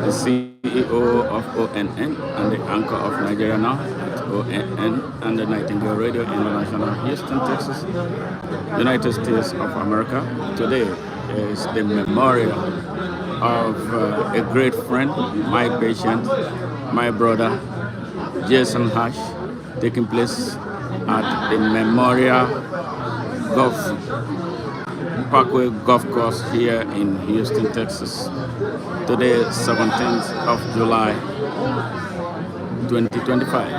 the CEO of ONN and the anchor of Nigeria Now at ONN and the Nightingale Radio International, Houston, Texas, United States of America. Today is the memorial of a great friend, my patient, my brother, Jason Hash, taking place at the Memorial Golf Parkway Golf Course here in Houston, Texas. Today, 17th of July, 2025.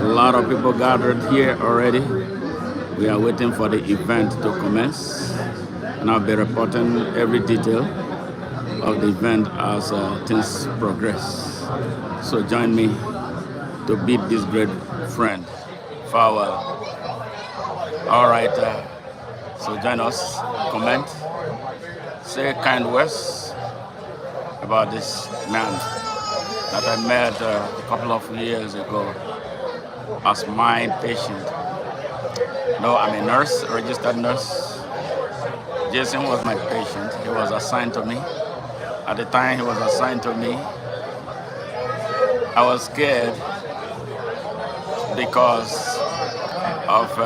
A lot of people gathered here already. We are waiting for the event to commence, and I'll be reporting every detail of the event as things progress. So join me to bid this great friend farewell. All right, so join us, comment, say kind words about this man that I met a couple of years ago as my patient. No, I'm a nurse, a registered nurse. Jason was my patient. He was assigned to me. At the time he was assigned to me, I was scared because of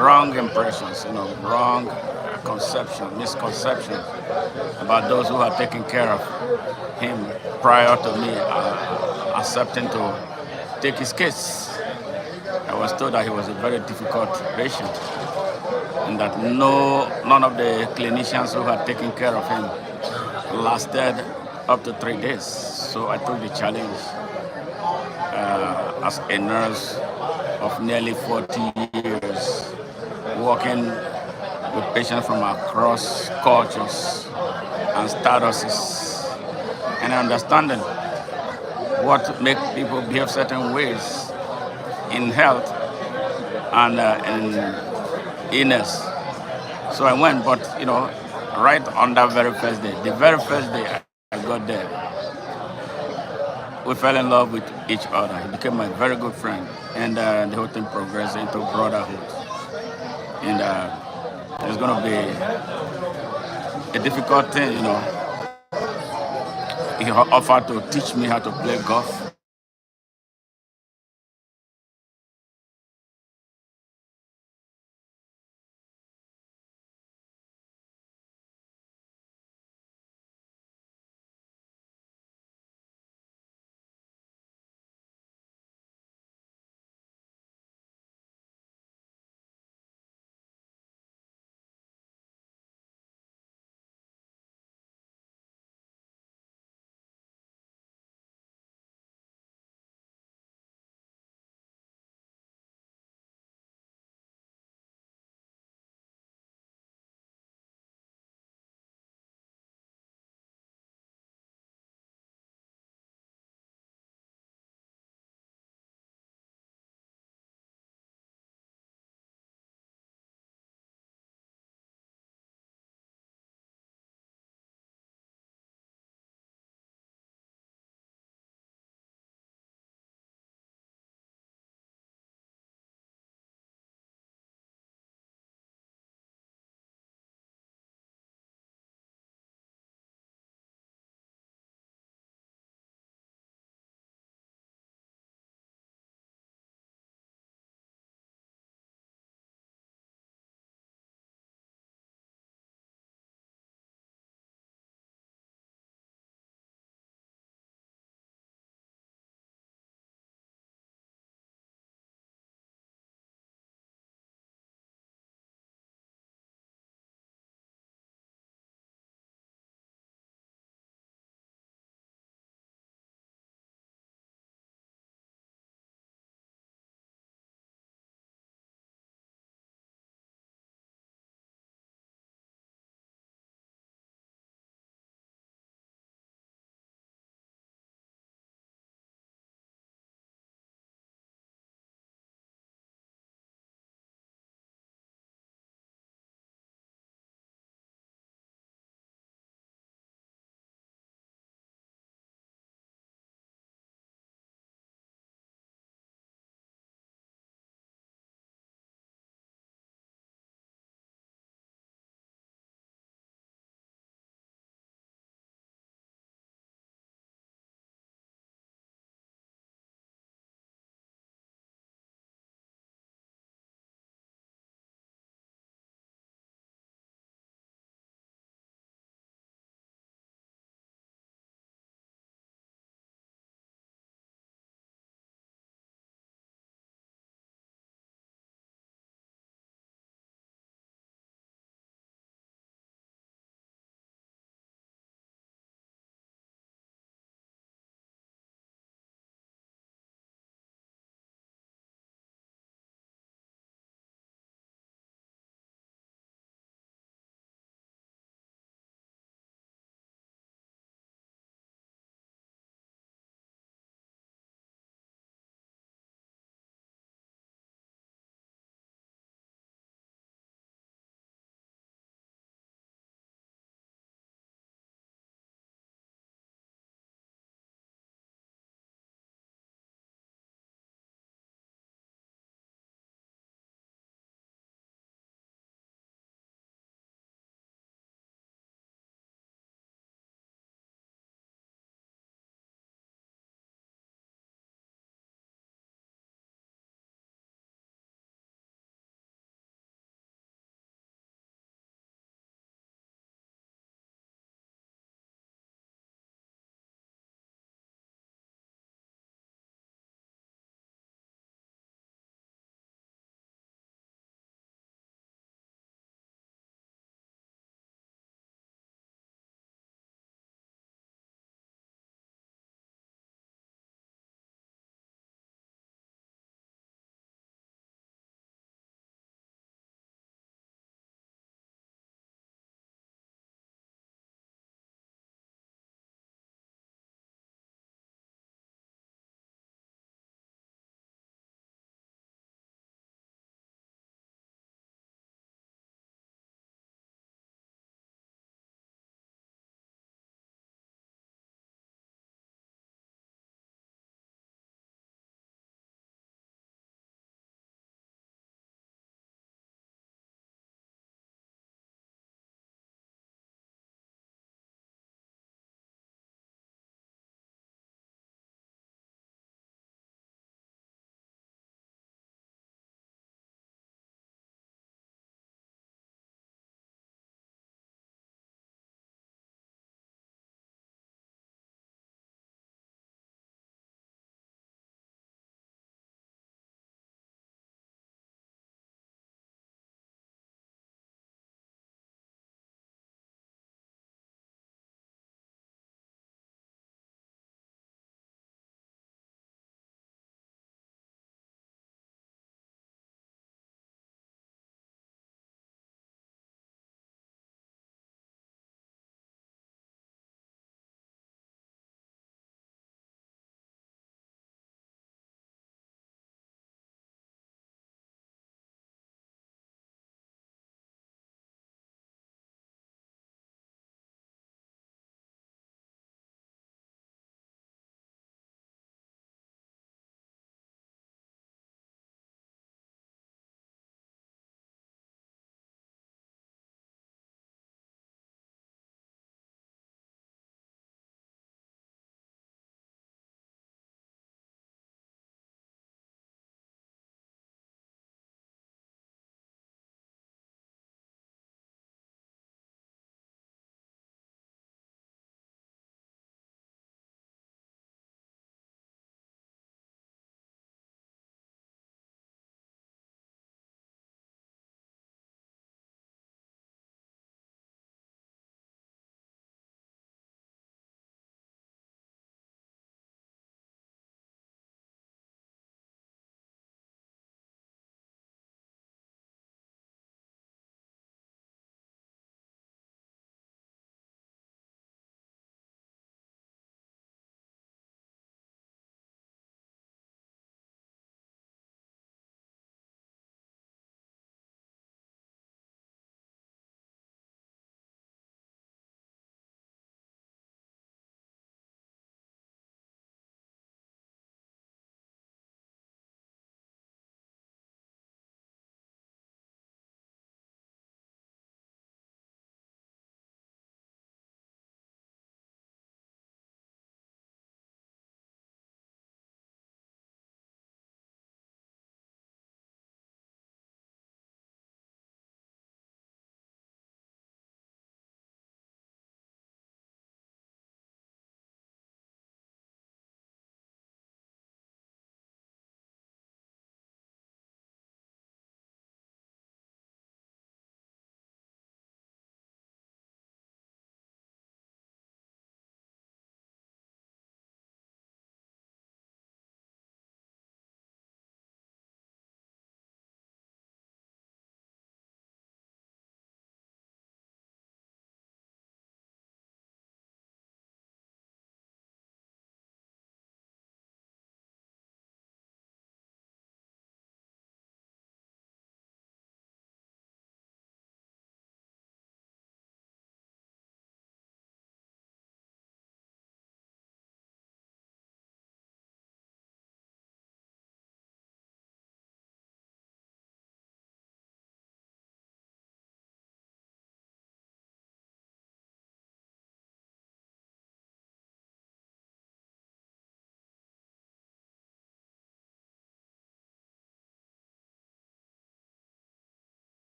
wrong impressions, wrong misconception about those who had taken care of him prior to me accepting to take his case. I was told that he was a very difficult patient and that none of the clinicians who had taken care of him lasted up to 3 days. So I took the challenge as a nurse of nearly 40 years, working with patients from across cultures and statuses, and understanding what makes people behave certain ways in health and in illness. So I went, but right on that very first day, the very first day I got there, we fell in love with each other. He became my very good friend, and the whole thing progressed into brotherhood. And it's going to be a difficult thing, He offered to teach me how to play golf.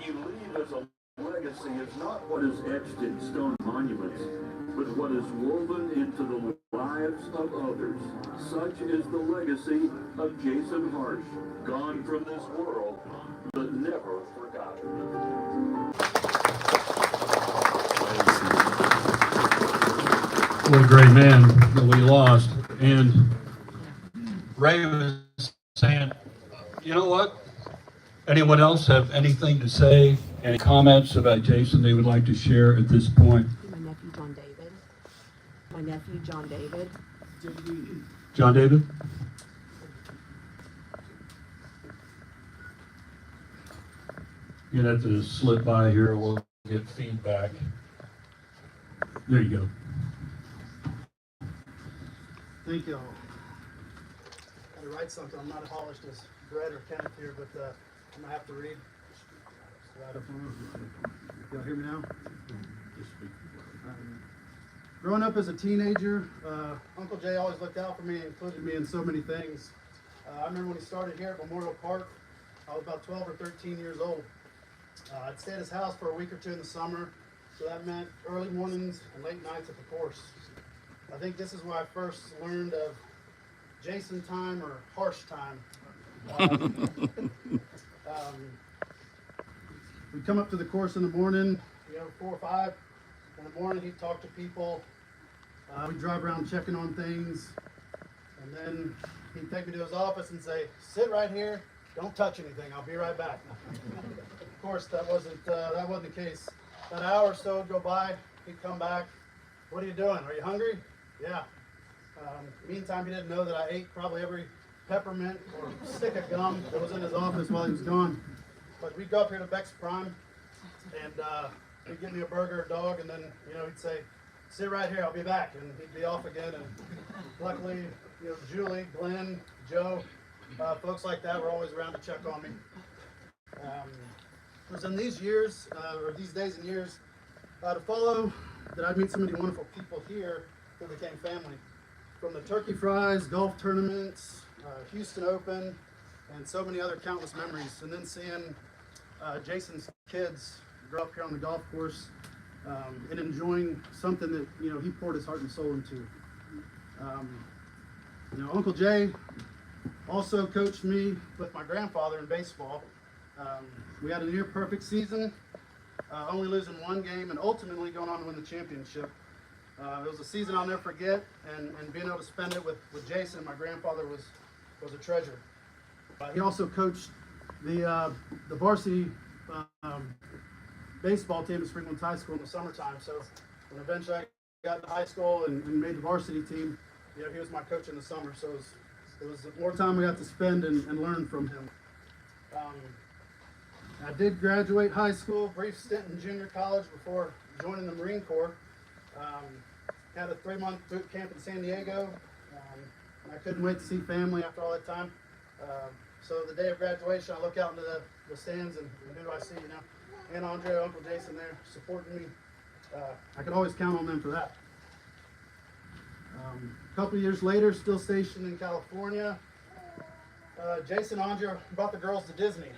you leave as a legacy is not what is etched in stone monuments, but what is woven into the lives of others. Such is the legacy of Jason Harsh, gone from this world, but never forgotten. What a great man that we lost. And Ray was saying, you know what? Anyone else have anything to say? Any comments about Jason they would like to share at this point? My nephew, John David. My nephew, John David. John David? You're going to have to slip by here. We'll get feedback. There you go. Thank you all. I had to write something. I'm not as polished as Brett or Kenneth here, but I'm going to have to read. Y'all hear me now? Growing up as a teenager, Uncle Jay always looked out for me and included me in so many things. I remember when he started here at Memorial Park, I was about 12 or 13 years old. I'd stay at his house for a week or two in the summer, so that meant early mornings and late nights at the course. I think this is where I first learned of Jason time or Harsh time. We'd come up to the course in the morning, 4 or 5 in the morning. He'd talk to people. We'd drive around checking on things, and then he'd take me to his office and say, "Sit right here. Don't touch anything. I'll be right back." Of course, that wasn't the case. About an hour or so would go by. He'd come back. "What are you doing? Are you hungry?" "Yeah." Meantime, he didn't know that I ate probably every peppermint or stick of gum that was in his office while he was gone. But we'd go up here to Beck's Prime, and he'd give me a burger, a dog, and then he'd say, "Sit right here. I'll be back," and he'd be off again. And luckily, Julie, Glenn, Joe, folks like that were always around to check on me. It was in these years, or these days and years, to follow that I'd meet so many wonderful people here who became family. From the turkey fries, golf tournaments, Houston Open, and so many other countless memories. And then seeing Jason's kids grow up here on the golf course and enjoying something that he poured his heart and soul into. Uncle Jay also coached me with my grandfather in baseball. We had a near perfect season, only losing one game and ultimately going on to win the championship. It was a season I'll never forget, and being able to spend it with Jason, my grandfather, was a treasure. He also coached the varsity baseball team at Springfield High School in the summertime. So when eventually I got to high school and made the varsity team, he was my coach in the summer. So it was more time we got to spend and learn from him. I did graduate high school, brief stint in junior college before joining the Marine Corps. Had a 3-month boot camp in San Diego. And I couldn't wait to see family after all that time. So the day of graduation, I look out into the stands, and who do I see? Aunt Andre, Uncle Jason there supporting me. I could always count on them for that. A couple of years later, still stationed in California, Jason and Andre brought the girls to Disney.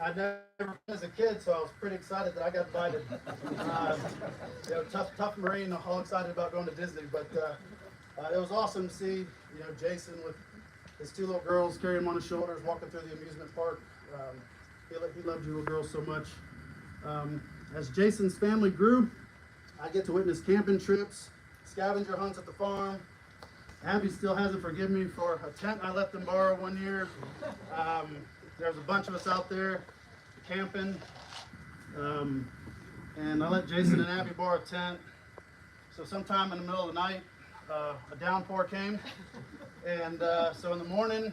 I'd never been as a kid, so I was pretty excited that I got invited. Tough Marine, all excited about going to Disney, but it was awesome to see, Jason with his 2 little girls, carrying him on his shoulders, walking through the amusement park. He loved you little girls so much. As Jason's family grew, I get to witness camping trips, scavenger hunts at the farm. Abby still hasn't forgiven me for a tent I let them borrow one year. There's a bunch of us out there camping, and I let Jason and Abby borrow a tent. So sometime in the middle of the night, a downpour came, and so in the morning,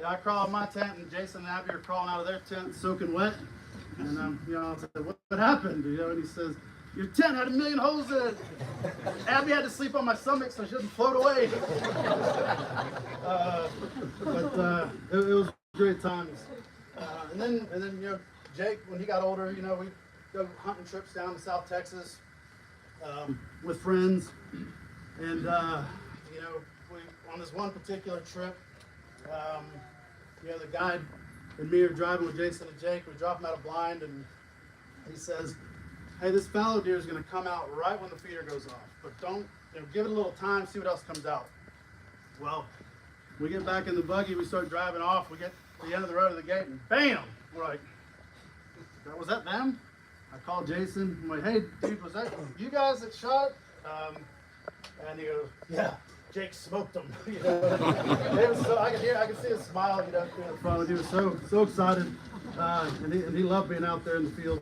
I crawl out of my tent, and Jason and Abby are crawling out of their tent, soaking wet. And I said, "What happened?" And he says, "Your tent had 1,000,000 holes in it." Abby had to sleep on my stomach so she doesn't float away. It was great times. And then Jake, when he got older, we go hunting trips down to South Texas with friends. And on this one particular trip, the guide and me are driving with Jason and Jake. We drop them out of blind, and He says, hey, this fallow deer is going to come out right when the feeder goes off, but don't, give it a little time, see what else comes out. Well, we get back in the buggy, we start driving off, we get to the end of the road to the gate, and bam! We're like, was that them? I called Jason, I'm like, hey, dude, was that you guys that shot? And he goes, yeah, Jake smoked them. It was so, I could see his smile, through the phone. He was so excited, and he loved being out there in the field.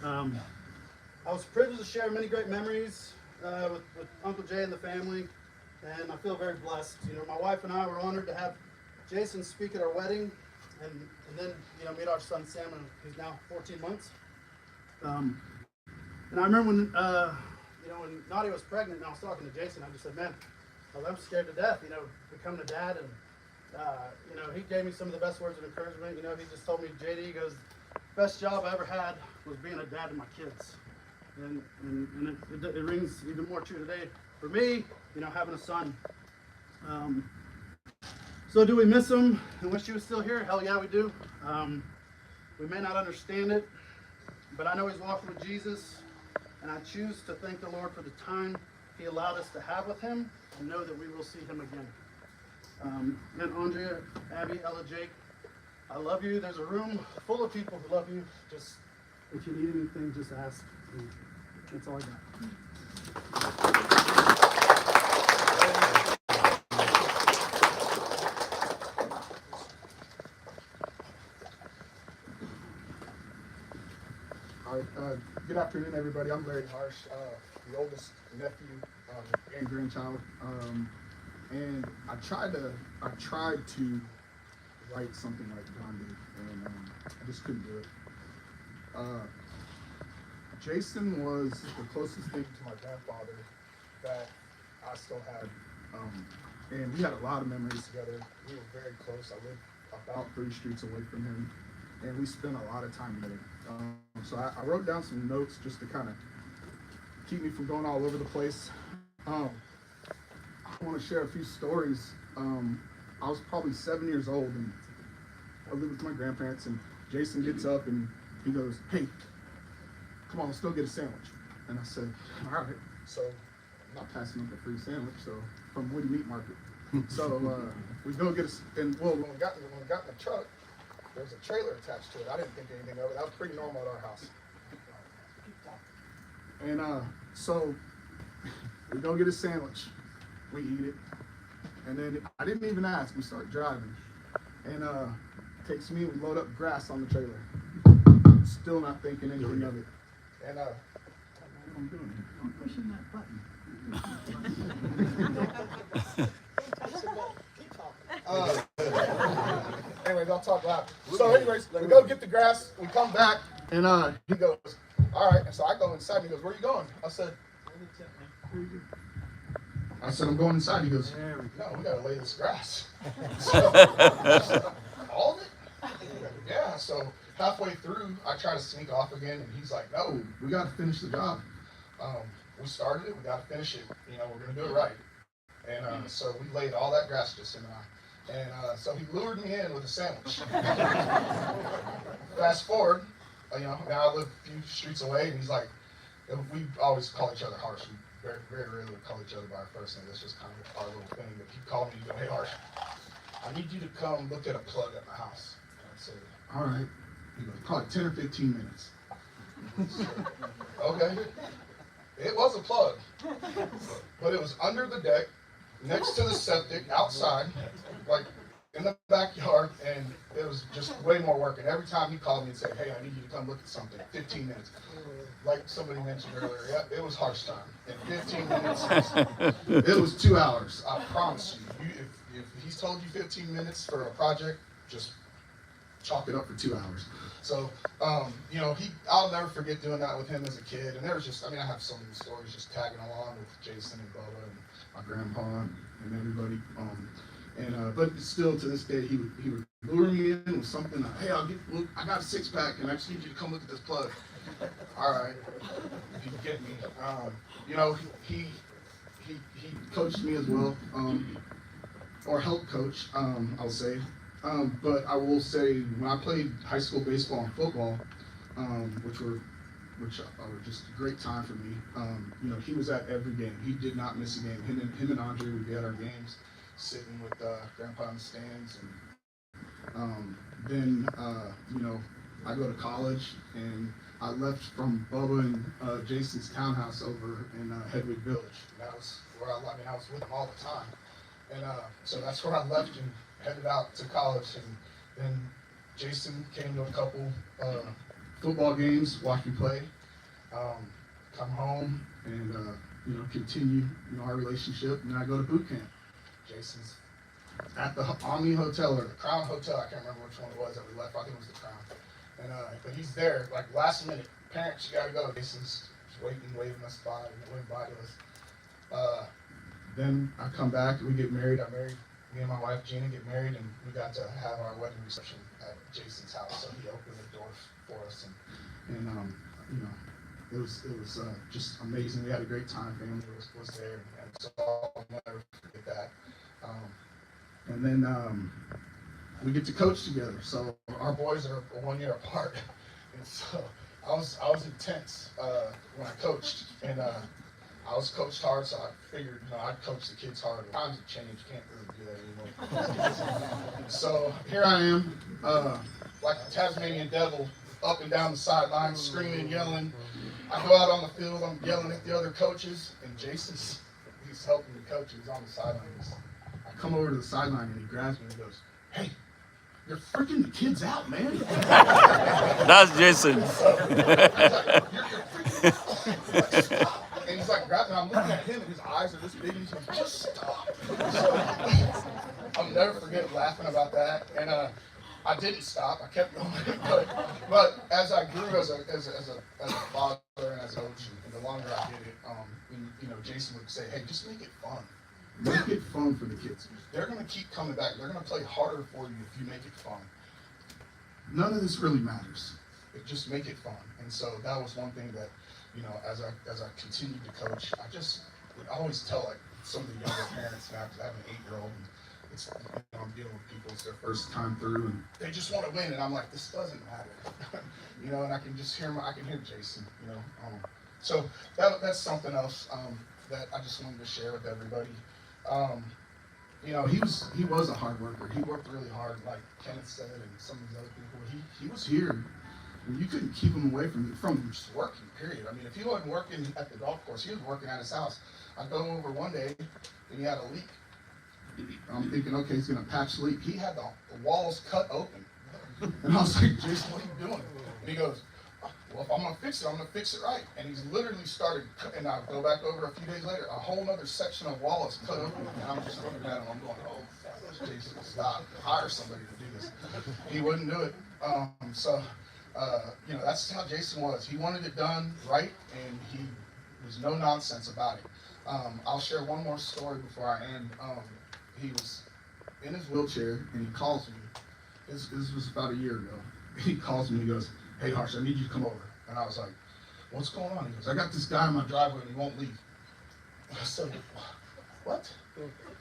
I was privileged to share many great memories with Uncle Jay and the family, and I feel very blessed. My wife and I were honored to have Jason speak at our wedding, and then meet our son Sam, who's now 14 months. And I remember when Nadia was pregnant, and I was talking to Jason, I just said, man, I'm scared to death, becoming a dad, and he gave me some of the best words of encouragement. He just told me, JD, he goes, best job I ever had was being a dad to my kids. And it rings even more true today for me, having a son. So do we miss him and wish he was still here? Hell yeah, we do. We may not understand it, but I know he's walking with Jesus, and I choose to thank the Lord for the time he allowed us to have with him, and know that we will see him again. And Andrea, Abby, Ella, Jake, I love you. There's a room full of people who love you. Just, if you need anything, just ask. And that's all I got. All right, good afternoon, everybody. I'm Larry Harsh, the oldest nephew and grandchild. And I tried to write something like John did, and I just couldn't do it. Jason was the closest thing to my grandfather that I still had. And we had a lot of memories together. We were very close. I lived about 3 streets away from him, and we spent a lot of time together. So I wrote down some notes just to kind of keep me from going all over the place. I want to share a few stories. I was probably 7 years old, and I lived with my grandparents, and Jason gets up and he goes, hey, come on, let's go get a sandwich. And I said, all right. So I'm not passing up a free sandwich, so from Woody Meat Market. So we go get and when we got in the truck, there was a trailer attached to it. I didn't think anything of it. That was pretty normal at our house. And so we go get a sandwich. We eat it. And then I didn't even ask. We start driving. And takes me, we load up grass on the trailer. Still not thinking anything of it. And what I'm doing here, I'm pushing that button. Anyways, I'll talk loud. So anyways, we go get the grass, we come back, and he goes, all right. And so I go inside, and he goes, where are you going? I said, I'm going inside. He goes, no, we gotta lay this grass. So, all of it? Yeah, so halfway through, I try to sneak off again, and he's like, no, we gotta finish the job. We started it, we gotta finish it, we're gonna do it right. And so we laid all that grass, Jason and I. And so he lured me in with a sandwich. Fast forward, now I live a few streets away, and he's like, we always call each other Harsh. We very, very rarely call each other by our first name. That's just kind of our little thing. But he called me and go, hey Harsh, I need you to come look at a plug at my house. And I said, all right. He goes, probably 10 or 15 minutes. So, okay. It was a plug, but it was under the deck, next to the septic, outside, like in the backyard, and it was just way more work. And every time he called me and said, hey, I need you to come look at something, 15 minutes. Like somebody mentioned earlier, yeah, it was Harsh time. In 15 minutes, it was 2 hours. I promise you. If he's told you 15 minutes for a project, just chalk it up for 2 hours. So, I'll never forget doing that with him as a kid. And there was just, I have so many stories just tagging along with Jason and Bubba and my grandpa and everybody. But still to this day, he would lure me in with something. Hey, I got a 6-pack, and I just need you to come look at this plug. All right, if you get me. He coached me as well, or helped coach, I'll say. But I will say, when I played high school baseball and football, which were just a great time for me. He was at every game. He did not miss a game. Him and Andre would be at our games, sitting with Grandpa in the stands. And then I go to college, and I left from Bubba and Jason's townhouse over in Hedwig Village. And that was where I was with them all the time. And so that's where I left and headed out to college. And then Jason came to a couple football games, watched me play, come home, and continue our relationship. And then I go to boot camp. Jason's at the Omni Hotel or the Crown Hotel. I can't remember which one it was that we left. I think it was the Crown. And but he's there, like last minute. Parents, you gotta go. Jason's waving us by, waving by to us. Then I come back. We get married. Me and my wife Gina get married, and we got to have our wedding reception at Jason's house. So he opened the door for us, and it was just amazing. We had a great time. Family was there, and so I'll never forget that. And then we get to coach together. So our boys are 1 year apart, and so I was intense when I coached, and I was coached hard, so I figured I'd coach the kids hard. Times have changed, can't really do that anymore. So here I am, like a Tasmanian devil, up and down the sidelines, screaming, yelling. I go out on the field, I'm yelling at the other coaches, and he's helping the coach, he's on the sidelines. I come over to the sideline, and he grabs me and goes, "Hey, you're freaking the kids out, man." That's Jason. You're freaking out. And he's like grabbing, I'm looking at him, and his eyes are this big, and he's like, "Just stop." So I'll never forget laughing about that. And I didn't stop. I kept going. But as I grew as a father and as a coach, and the longer I did it, Jason would say, "Hey, just make it fun. Make it fun for the kids. They're going to keep coming back. They're going to play harder for you if you make it fun. None of this really matters. Just make it fun." And so that was one thing that, as I continued to coach, I just would always tell like some of the younger parents now, because I have an 8-year-old, and it's I'm dealing with people, it's their first time through, and they just want to win, and I'm like, this doesn't matter, and I can just hear Jason, so that's something else that I just wanted to share with everybody. He was a hard worker. He worked really hard, like Kenneth said, and some of these other people. He was here, and you couldn't keep him away from just working, period. I mean, if he wasn't working at the golf course, he was working at his house. I go over one day, and he had a leak. I'm thinking, okay, he's gonna patch the leak. He had the walls cut open. And I was like, "Jason, what are you doing?" And he goes, "Well, if I'm gonna fix it, I'm gonna fix it right." And he's literally started, and I go back over a few days later, a whole other section of wall is cut open. And I'm just looking at him, I'm going, "Oh, Jason, stop, hire somebody to do this." He wouldn't do it. That's how Jason was. He wanted it done right, and he was no nonsense about it. I'll share one more story before I end. He was in his wheelchair, and he calls me. This was about a year ago. He calls me, and he goes, "Hey, Harsh, I need you to come over." And I was like, "What's going on?" He goes, "I got this guy in my driveway, and he won't leave." I said, "What?"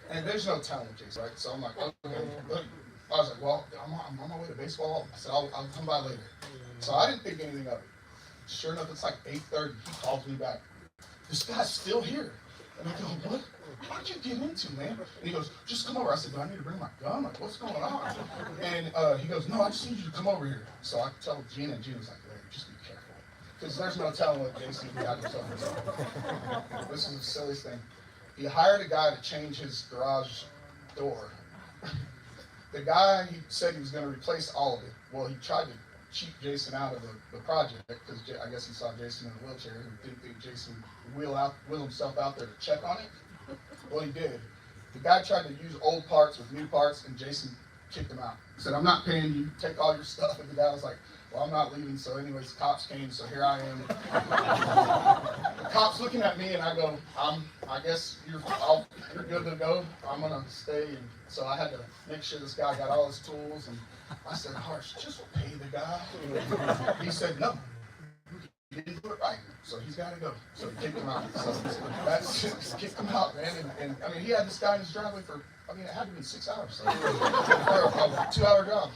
And there's no telling Jason, right? So I'm like, "Okay." I was like, "Well, I'm on my way to baseball." I said, I'll come by later. So I didn't think anything of it. Sure enough, it's like 8:30. He calls me back. "This guy's still here." And I go, "What? What did you get into, man?" And he goes, "Just come over." I said, "Do I need to bring my gun? Like, what's going on?" And he goes, "No, I just need you to come over here." So I tell Gina, and Gina's like, "Larry, just be careful." Because there's no telling what Jason got himself into. This is the silliest thing. He hired a guy to change his garage door. The guy, he said he was going to replace all of it. Well, he tried to cheat Jason out of the project, because I guess he saw Jason in a wheelchair and didn't think Jason would wheel himself out there to check on it. Well, he did. The guy tried to use old parts with new parts, and Jason kicked him out. He said, "I'm not paying you, take all your stuff." And the guy was like, "Well, I'm not leaving." So anyways, the cops came, so here I am. The cops looking at me, and I go, I guess you're good to go. I'm gonna stay. And so I had to make sure this guy got all his tools, and I said, "Harsh, just pay the guy." He said, "No, he didn't do it right, so he's got to go." So he kicked him out. So that's just kicked him out, man. And I mean, he had this guy in his driveway for, it had to be 6 hours. So, for a 2-hour job.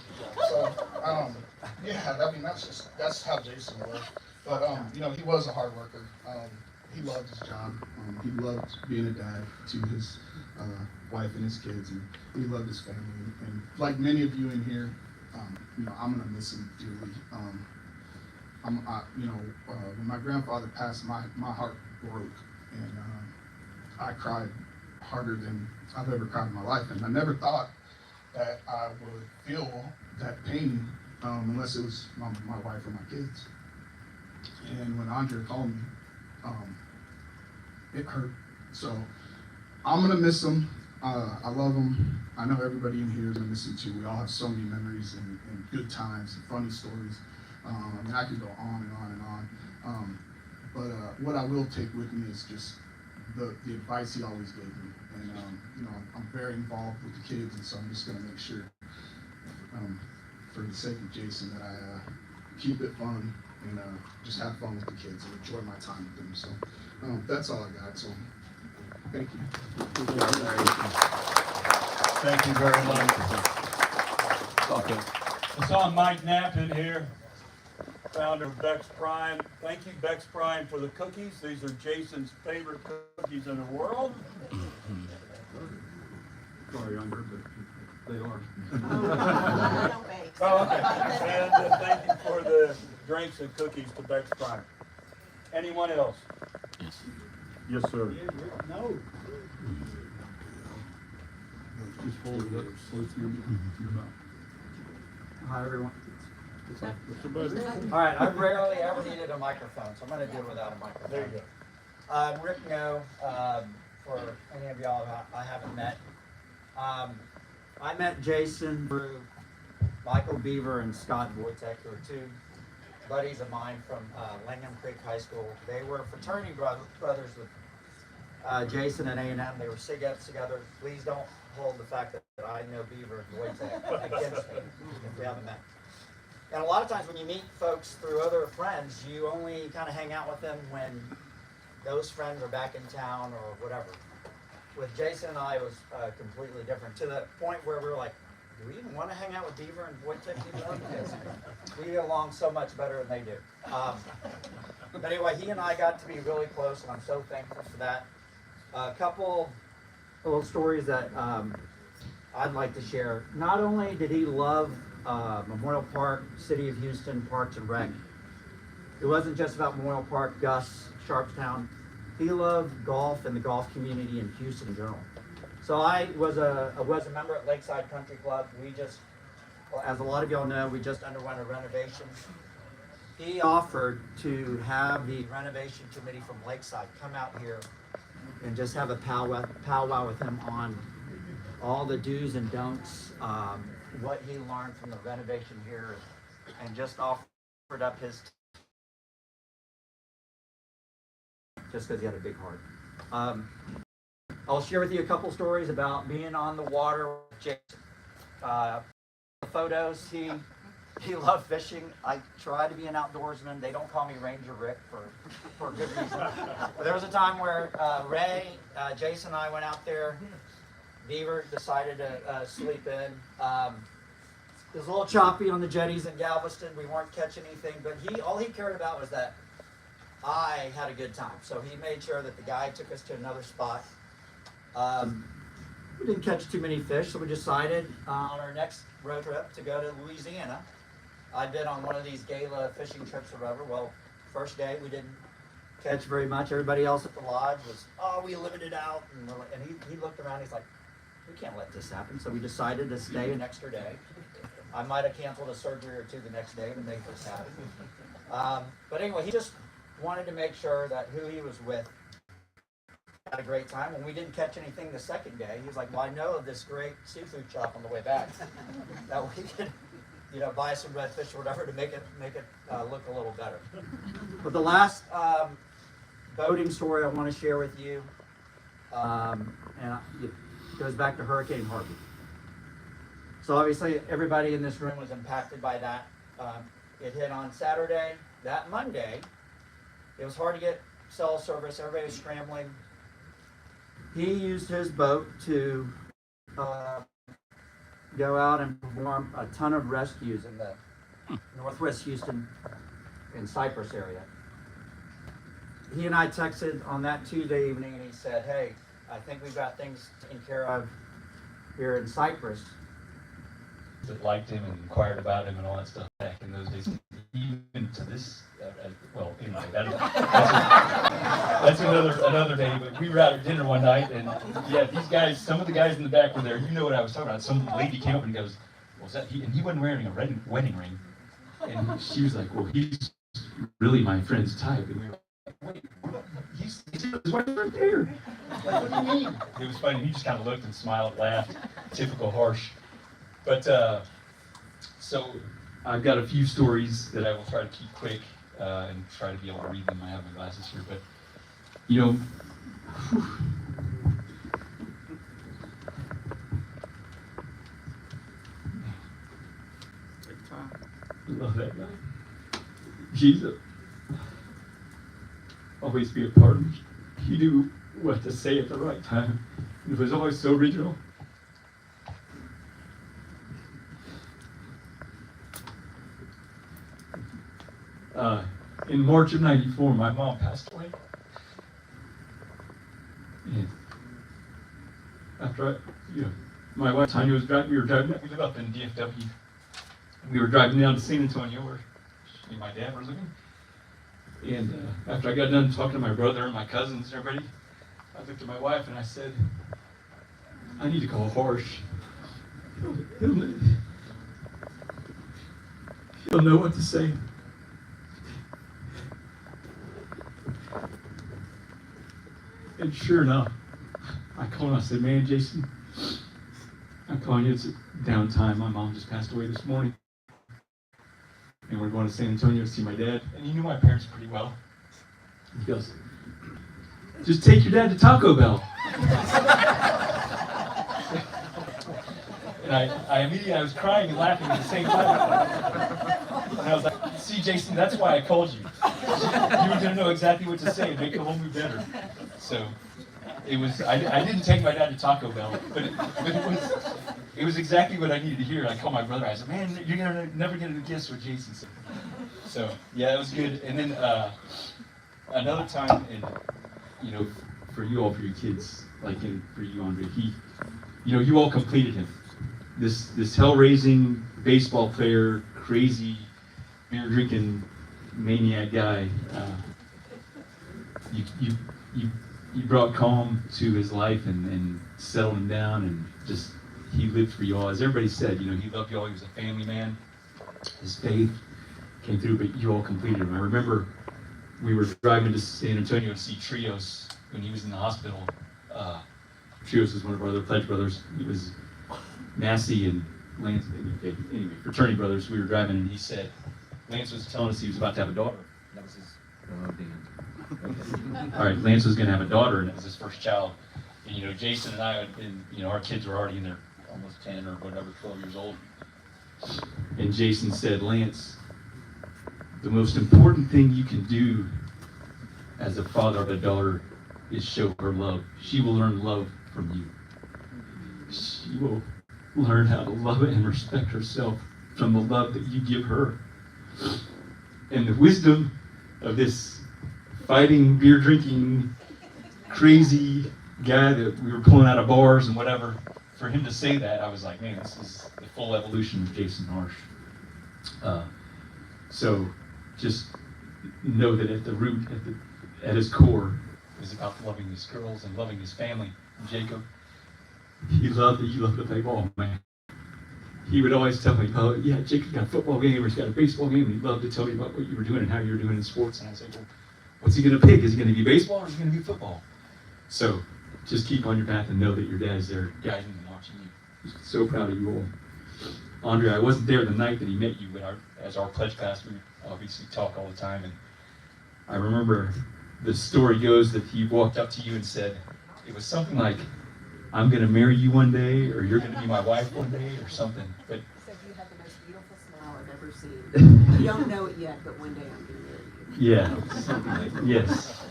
So Yeah, I mean, that's how Jason was. But, you know, he was a hard worker. He loved his job. He loved being a dad to his wife and his kids, and he loved his family. And like many of you in here, you know, I'm gonna miss him dearly. You know, when my grandfather passed, my heart broke, and I cried harder than I've ever cried in my life. And I never thought that I would feel that pain unless it was my wife or my kids. And when Andre called me, it hurt. So I'm gonna miss him. I love him. I know everybody in here is gonna miss him too. We all have so many memories and good times and funny stories. I mean, I could go on and on and on. But what I will take with me is just the advice he always gave me. And you know, I'm very involved with the kids, and so I'm just gonna make sure, for the sake of Jason, that I keep it fun and just have fun with the kids and enjoy my time with them. So that's all I got. So thank you. Thank you very much. Okay. I saw Mike Knapp in here, founder of Beck's Prime. Thank you, Beck's Prime, for the cookies. These are Jason's favorite cookies in the world. Sorry, Andre, but they are. I don't bake. Oh, okay. And thank you for the drinks and cookies to Beck's Prime. Anyone else? Yes. Yes, sir. No. Just hold it up close to your mouth. Hi, everyone. What's your buddy? All right, I've rarely ever needed a microphone, so I'm going to do it without a microphone. There you go. Rick No, for any of y'all I haven't met. I met Jason through Michael Beaver and Scott Wojtek, who are two buddies of mine from Langham Creek High School. They were fraternity brothers with Jason and A&M. They were SIG-Eps together. Please don't hold the fact that I know Beaver and Wojtek against me if we haven't met. And a lot of times when you meet folks through other friends, you only kind of hang out with them when those friends are back in town or whatever. With Jason and I, it was completely different, to the point where we were like, do we even want to hang out with Beaver and Wojtek anymore? Because we get along so much better than they do. But anyway, he and I got to be really close, and I'm so thankful for that. A couple little stories that I'd like to share. Not only did he love Memorial Park, City of Houston, Parks and Rec, it wasn't just about Memorial Park, Gus, Sharpstown. He loved golf and the golf community in Houston in general. So I was a member at Lakeside Country Club. We just, well, as a lot of y'all know, we just underwent a renovation. He offered to have the renovation committee from Lakeside come out here and just have a powwow with him on all the do's and don'ts, what he learned from the renovation here, and just offered up his just because he had a big heart. I'll share with you a couple stories about being on the water with Jason. Photos, he loved fishing. I try to be an outdoorsman. They don't call me Ranger Rick for good reason. But there was a time where Ray, Jason and I went out there. Beaver decided to sleep in. It was a little choppy on the jetties in Galveston. We weren't catching anything, but all he cared about was that I had a good time. So he made sure that the guide took us to another spot. We didn't catch too many fish, so we decided on our next road trip to go to Louisiana. I'd been on one of these gala fishing trips or whatever. Well, first day we didn't catch very much. Everybody else at the lodge was, oh, we limited out. And he looked around, he's like, we can't let this happen. So we decided to stay an extra day. I might have canceled a surgery or two the next day to make this happen. But anyway, he just wanted to make sure that who he was with had a great time. When we didn't catch anything the second day, he was like, well, I know of this great seafood shop on the way back that we could, buy some redfish or whatever to make it look a little better. But the last boating story I want to share with you, it goes back to Hurricane Harvey. So obviously everybody in this room was impacted by that. It hit on Saturday. That Monday, it was hard to get cell service. Everybody was scrambling. He used his boat to go out and perform a ton of rescues in the Northwest Houston, in Cypress area. He and I texted on that Tuesday evening, and he said, "Hey, I think we've got things taken care of here in Cypress." That liked him and inquired about him and all that stuff back in those days. Even to this, well, anyway, that's another day. But we were out at dinner one night, and yeah, these guys, some of the guys in the back were there. You know what I was talking about? Some lady came up and goes, "Was that he?" And he wasn't wearing a wedding ring, and she was like, "Well, he's really my friend's type." And we were like, "Wait, he's his wife right there. Like, what do you mean?" It was funny. He just kind of looked and smiled, laughed, typical harsh. But so I've got a few stories that I will try to keep quick and try to be able to read them. I have my glasses here, but you know, I love that guy. Jesus, always be a part of me. He knew what to say at the right time. It was always so original. In March of '94, my mom passed away. And after my wife Tanya was driving, we live up in DFW. We were driving down to San Antonio where she and my dad were living. And after I got done talking to my brother and my cousins and everybody, I looked at my wife and I said, "I need to call Harsh. He'll know what to say." And sure enough, I called and I said, "Man, Jason, I'm calling you. It's downtime. My mom just passed away this morning. And we're going to San Antonio to see my dad." And he knew my parents pretty well. He goes, "Just take your dad to Taco Bell." And I immediately, I was crying and laughing at the same time. And I was like, "See, Jason, that's why I called you. You were going to know exactly what to say and make the whole move better." So it was, I didn't take my dad to Taco Bell, but it was exactly what I needed to hear. I called my brother. I said, "Man, you're never going to guess what Jason said." So yeah, it was good. And then another time, and for you all, for your kids, like for you, Andre, you all completed him. This hell-raising baseball player, crazy beer drinking maniac guy. You brought calm to his life and settled him down, and just he lived for you all. As everybody said, he loved you all. He was a family man. His faith came through, but you all completed him. I remember we were driving to San Antonio to see Trios when he was in the hospital. Trios was one of our other pledge brothers. It was Massey and Lance. Anyway, fraternity brothers. We were driving, and he said, Lance was telling us he was about to have a daughter. That was his. Okay. All right, Lance was going to have a daughter, and it was his first child. And Jason and I, and our kids were already in their almost 10 or whatever, 12 years old. And Jason said, "Lance, the most important thing you can do as a father of a daughter is show her love. She will learn love from you. She will learn how to love and respect herself from the love that you give her." And the wisdom of this fighting, beer drinking, crazy guy that we were pulling out of bars and whatever, for him to say that, I was like, man, this is the full evolution of Jason Harsh. So just know that at the root, at his core, is about loving his girls and loving his family. And Jacob, he loved that you loved to play ball, man. He would always tell me, "Oh, yeah, Jacob got a football game or he's got a baseball game," and he'd love to tell me about what you were doing and how you were doing in sports. And I said, "Well, what's he going to pick? Is he going to be baseball or is he going to be football?" So just keep on your path and know that your dad's there guiding and watching you. So proud of you all. Andre, I wasn't there the night that he met you, but as our pledge pastor, we obviously talk all the time. And I remember the story goes that he walked up to you and said, it was something like, "I'm going to marry you one day," or "You're going to be my wife one day," or something. But Said you have the most beautiful smile I've ever seen. You don't know it yet, but one day I'm going to marry you. yeah, something like that. Yes.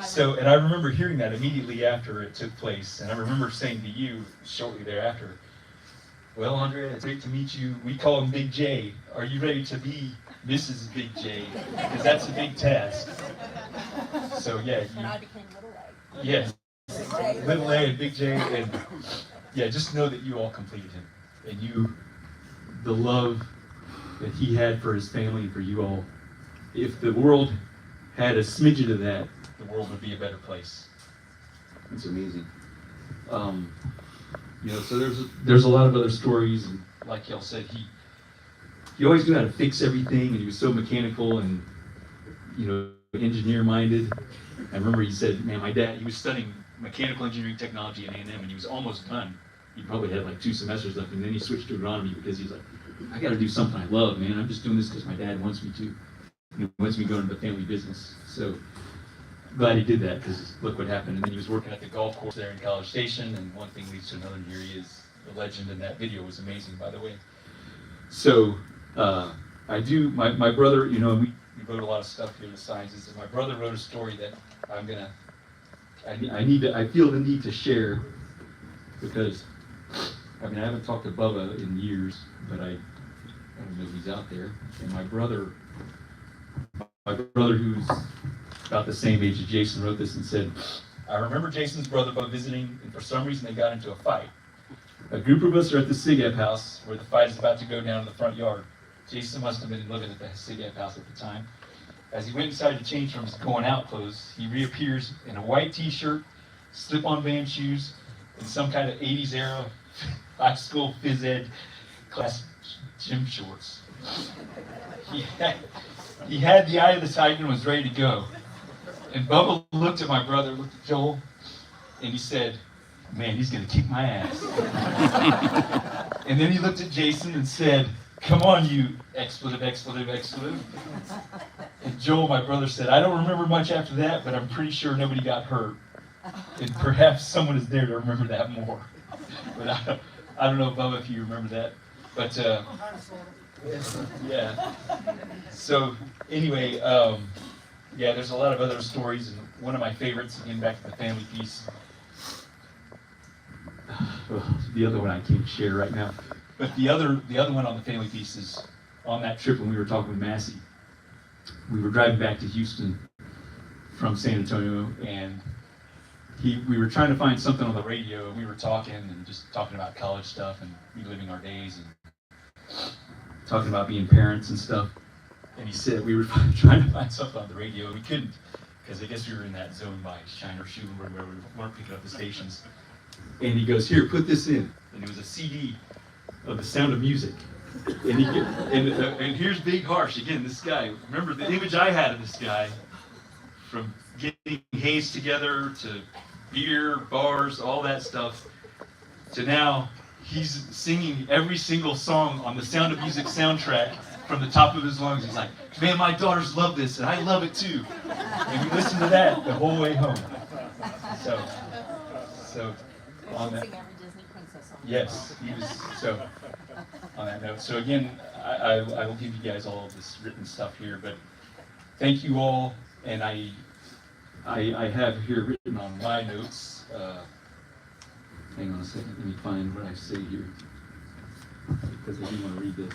So, and I remember hearing that immediately after it took place, and I remember saying to you shortly thereafter, Well, Andrea, it's great to meet you. We call him Big J. Are you ready to be Mrs. Big J? Because that's a big task. So yeah. And I became Little A. Yes. Big J. Little A and Big J, and yeah, just know that you all completed him, and you, the love that he had for his family and for you all. If the world had a smidgen of that, the world would be a better place. It's amazing. So there's a lot of other stories, and like y'all said, he always knew how to fix everything, and he was so mechanical and engineer minded. I remember he said, man, my dad, he was studying mechanical engineering technology at ONN, and he was almost done. He probably had like 2 semesters left, and then he switched to agronomy because he's like, I got to do something I love, man. I'm just doing this because my dad wants me to. He wants me to go into the family business. So glad he did that, because look what happened. And then he was working at the golf course there in College Station, and one thing leads to another, and here he is. The legend in that video was amazing, by the way. So my brother, we wrote a lot of stuff here in the sciences, and my brother wrote a story that I feel the need to share, because I haven't talked to Bubba in years, but I don't know if he's out there. And my brother who's about the same age as Jason wrote this and said, I remember Jason's brother Bubba visiting, and for some reason they got into a fight. A group of us are at the SIGAP house where the fight is about to go down in the front yard. Jason must have been living at the SIGAP house at the time. As he went inside to change from his going out clothes, he reappears in a white t-shirt, slip-on Van shoes, and some kind of 80s era high school phys ed class gym shorts. He had the eye of the tiger and was ready to go. And Bubba looked at my brother, looked at Joel, and he said, man, he's gonna kick my ass. And then he looked at Jason and said, come on, you expletive, expletive, expletive. And Joel, my brother, said, I don't remember much after that, but I'm pretty sure nobody got hurt. And perhaps someone is there to remember that more. But I don't know, Bubba, if you remember that. But yeah. So anyway, there's a lot of other stories, and one of my favorites, again, back to the family piece. The other one I can't share right now. But the other one on the family piece is on that trip when we were talking with Massey. We were driving back to Houston from San Antonio, and we were trying to find something on the radio, and we were talking and just talking about college stuff and reliving our days and talking about being parents and stuff. And he said we were trying to find something on the radio, and we couldn't, because I guess we were in that zone by Shiner Shoe where we weren't picking up the stations. And he goes, here, put this in. And it was a CD of The Sound of Music. And here's Big Harsh. Again, this guy, remember the image I had of this guy, from getting haze together to beer, bars, all that stuff, to now he's singing every single song on the Sound of Music soundtrack from the top of his lungs. He's like, man, my daughters love this, and I love it too. And we listened to that the whole way home. So on that. Sing every Disney princess song. Yes, he was. So on that note, so again, I will give you guys all of this written stuff here, but thank you all, and I have here written on my notes. Hang on a second, let me find what I say here, because I do want to read this.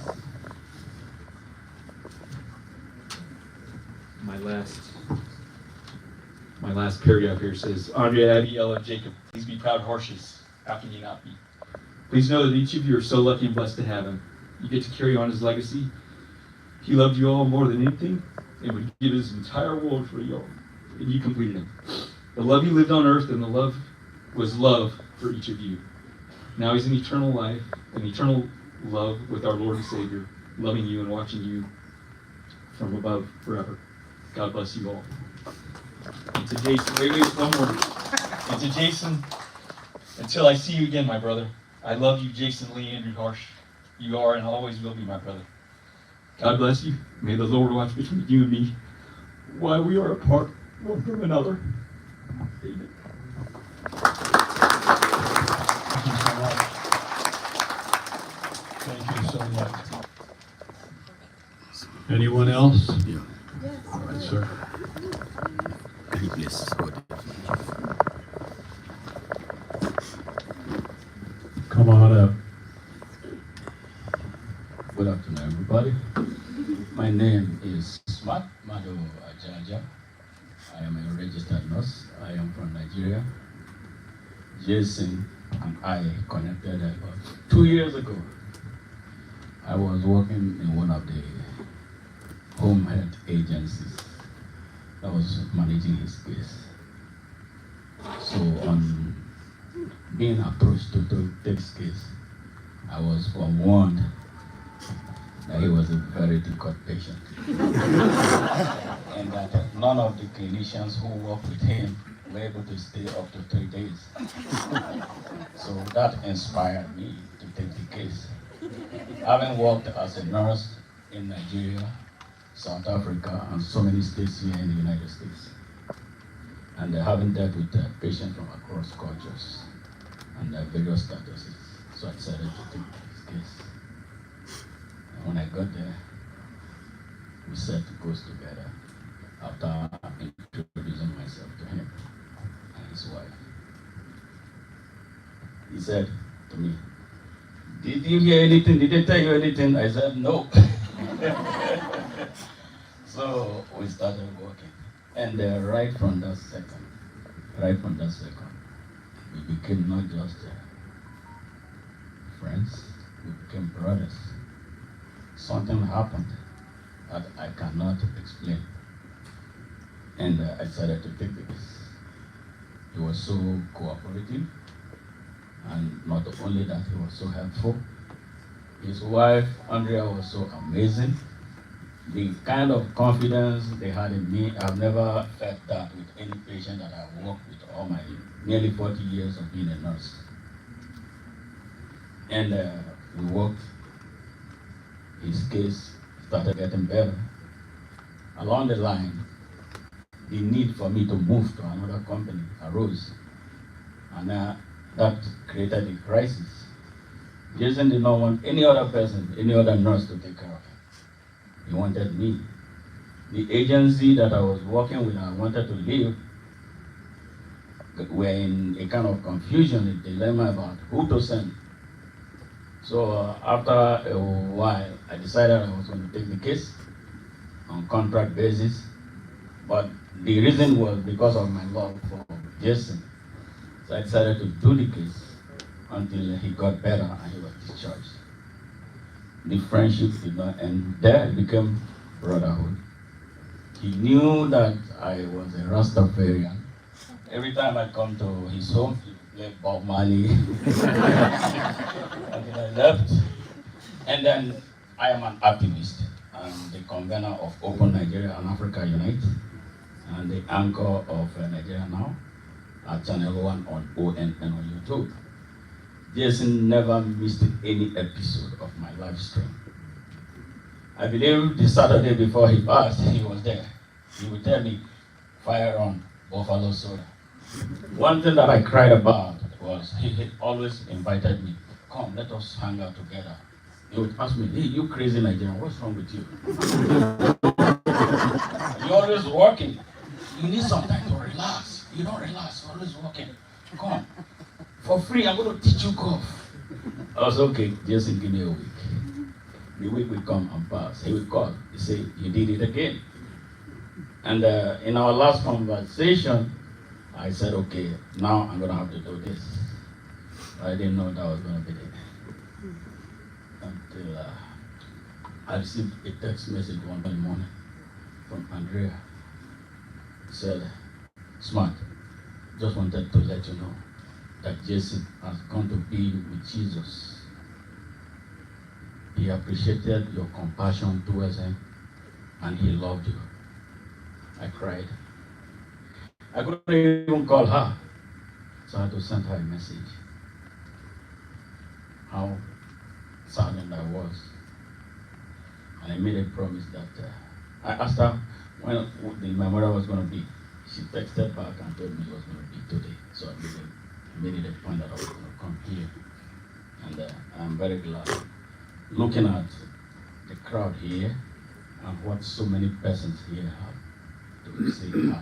My last paragraph here says, Andrea, Abby, Ella, Jacob, please be proud Harshes. How can you not be? Please know that each of you are so lucky and blessed to have him. You get to carry on his legacy. He loved you all more than anything and would give his entire world for you all. And you completed him. The love he lived on earth, and the love was love for each of you. Now he's in eternal life, an eternal love with our Lord and Savior, loving you and watching you from above forever. God bless you all. And to Jason, wait, one more. And to Jason, until I see you again, my brother, I love you, Jason Lee Andrew Harsh. You are and always will be my brother. God bless you. May the Lord watch between you and me while we are apart one from another. Amen. Thank you so much. Anyone else? Yeah. All right, sir. Please hold it. Come on up. Smart Mado Ajaja. I am a registered nurse. I am from Nigeria. Jason and I connected about 2 years ago. I was working in one of the home health agencies that was managing his case. So on being approached to take his case, I was forewarned that he was a very difficult patient. And that none of the clinicians who worked with him were able to stay up to 3 days. So that inspired me to take the case. Having worked as a nurse in Nigeria, South Africa, and so many states here in the United States, and having dealt with patients from across cultures and various statuses, so I decided to take this case. And when I got there, we set goals together after introducing myself to him and his wife. He said to me, "Did you hear anything? Did they tell you anything?" I said, "No." So we started working. And right from that second, we became not just friends, we became brothers. Something happened that I cannot explain. And I decided to take this. He was so cooperative, and not only that, he was so helpful. His wife, Andrea, was so amazing. The kind of confidence they had in me, I've never felt that with any patient that I've worked with all my nearly 40 years of being a nurse. And we worked. His case started getting better. Along the line, the need for me to move to another company arose. And that created a crisis. Jason did not want any other person, any other nurse to take care of him. He wanted me. The agency that I was working with, I wanted to leave, were in a kind of confusion, a dilemma about who to send. So after a while, I decided I was going to take the case on contract basis. But the reason was because of my love for Jason. So I decided to do the case until he got better and he was discharged. The friendship did not end there, it became brotherhood. He knew that I was a Rastafarian. Every time I come to his home, he played Bob Marley until I left. And then I am an activist. I'm the convener of Open Nigeria and Africa Unite, and the anchor of Nigeria Now at Channel 1 on ONN on YouTube. Jason never missed any episode of my live stream. I believe the Saturday before he passed, he was there. He would tell me, "Fire on, Buffalo Soda." One thing that I cried about was he always invited me, "Come, let us hang out together." He would ask me, "Hey, you crazy Nigerian, what's wrong with you? You're always working. You need some time to relax. You don't relax, you're always working. Come. For free, I'm going to teach you golf." I was okay, Jason, give me a week. The week will come and pass. He will call. He say, "You did it again." And in our last conversation, I said, "Okay, now I'm going to have to do this." I didn't know that was going to be it. Until I received a text message one morning from Andrea. He said, "Smart, just wanted to let you know that Jason has gone to be with Jesus. He appreciated your compassion towards him, and he loved you." I cried. I couldn't even call her, so I had to send her a message. How saddened I was. And I made a promise that I asked her when the memorial was going to be. She texted back and told me it was going to be today. So I made it a point that I was going to come here. And I'm very glad. Looking at the crowd here and what so many persons here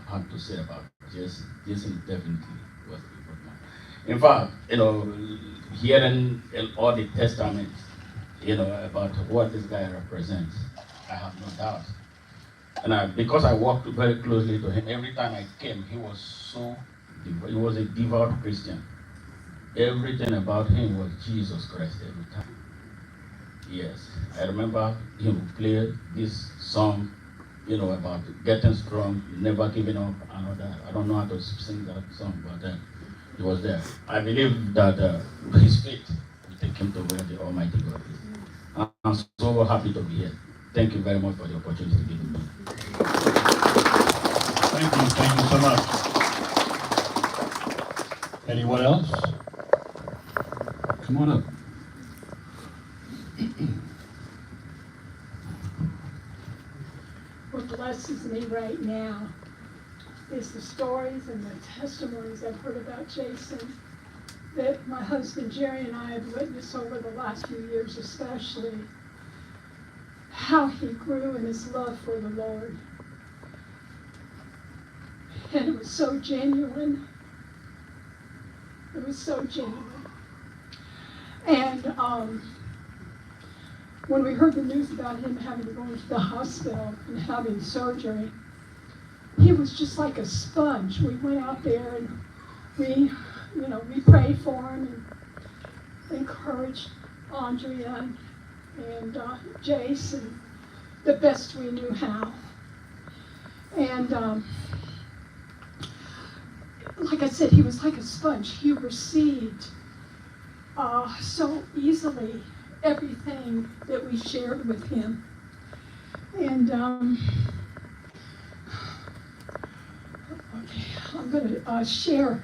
have to say about Jason. Jason definitely was a good man. In fact, hearing all the testaments, about what this guy represents, I have no doubt And because I worked very closely to him, every time I came, he was a devout Christian. Everything about him was Jesus Christ every time. Yes, I remember him play this song, about getting strong, never giving up, and all that. I don't know how to sing that song, but he was there. I believe that his faith will take him to where the Almighty God is. I'm so happy to be here. Thank you very much for the opportunity given me. Thank you so much. Anyone else? Come on up. What blesses me right now is the stories and the testimonies I've heard about Jason that my husband Jerry and I have witnessed over the last few years, especially how he grew in his love for the Lord. And it was so genuine. It was so genuine. And when we heard the news about him having to go into the hospital and having surgery, he was just like a sponge. We went out there and we prayed for him and encouraged Andrea and Jason the best we knew how. And like I said, he was like a sponge. He received so easily everything that we shared with him. And okay, I'm going to share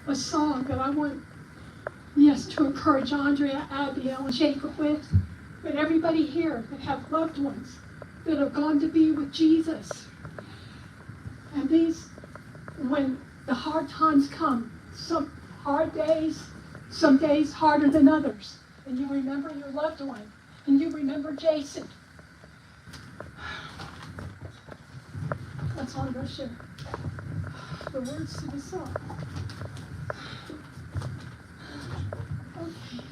a song that I want, to encourage Andrea, Abiel, and Jacob with, but everybody here that have loved ones that have gone to be with Jesus. And when the hard times come, some hard days, some days harder than others, and you remember your loved one, and you remember Jason. That's all I'm going to share. The words to the song. Okay.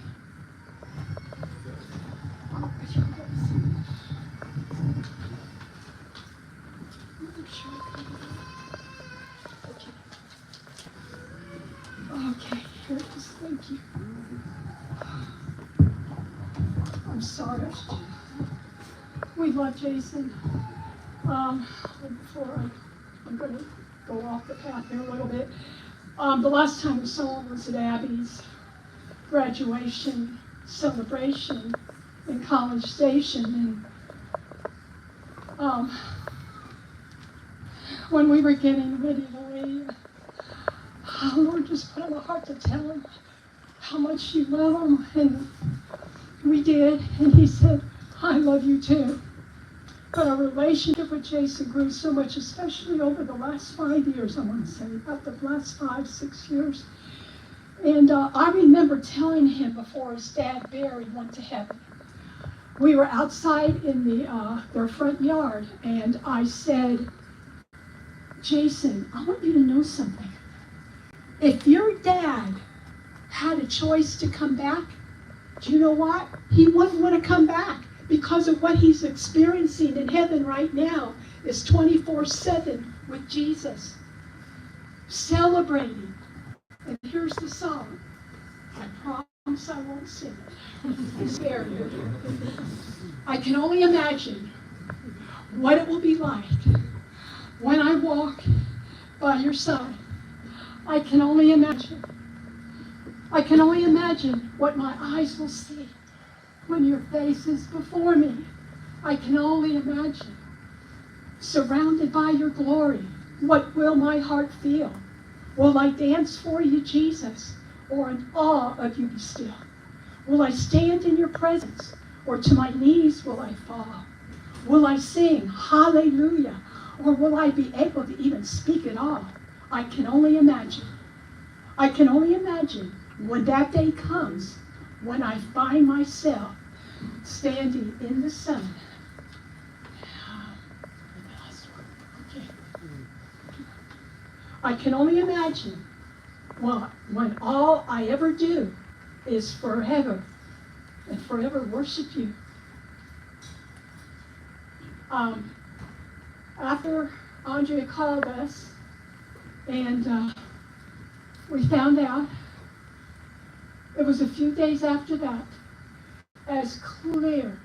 Okay, here it is. Thank you. I'm sorry. We love Jason. Before I'm going to go off the path here a little bit. The last time we saw him was at Abby's graduation celebration in College Station. And when we were getting ready to leave, our Lord just put on our heart to tell him how much you love him. And we did. And he said, I love you too. But our relationship with Jason grew so much, especially over the last 5 years, I want to say, about the last 5-6 years. And I remember telling him before his dad, Barry, went to heaven. We were outside in their front yard, and I said, Jason, I want you to know something. If your dad had a choice to come back, do you know what? He wouldn't want to come back. Because of what he's experiencing in heaven right now is 24/7 with Jesus, celebrating. And here's the song. I promise I won't sing it. It's very good. I can only imagine what it will be like when I walk by your side. I can only imagine. I can only imagine what my eyes will see when your face is before me. I can only imagine. Surrounded by your glory, what will my heart feel? Will I dance for you, Jesus, or in awe of you be still? Will I stand in your presence, or to my knees will I fall? Will I sing hallelujah, or will I be able to even speak at all? I can only imagine. I can only imagine when that day comes, when I find myself standing in the sun. Okay. I can only imagine when all I ever do is forever and forever worship you. after Andrea called us, and we found out, it was a few days after that, as clear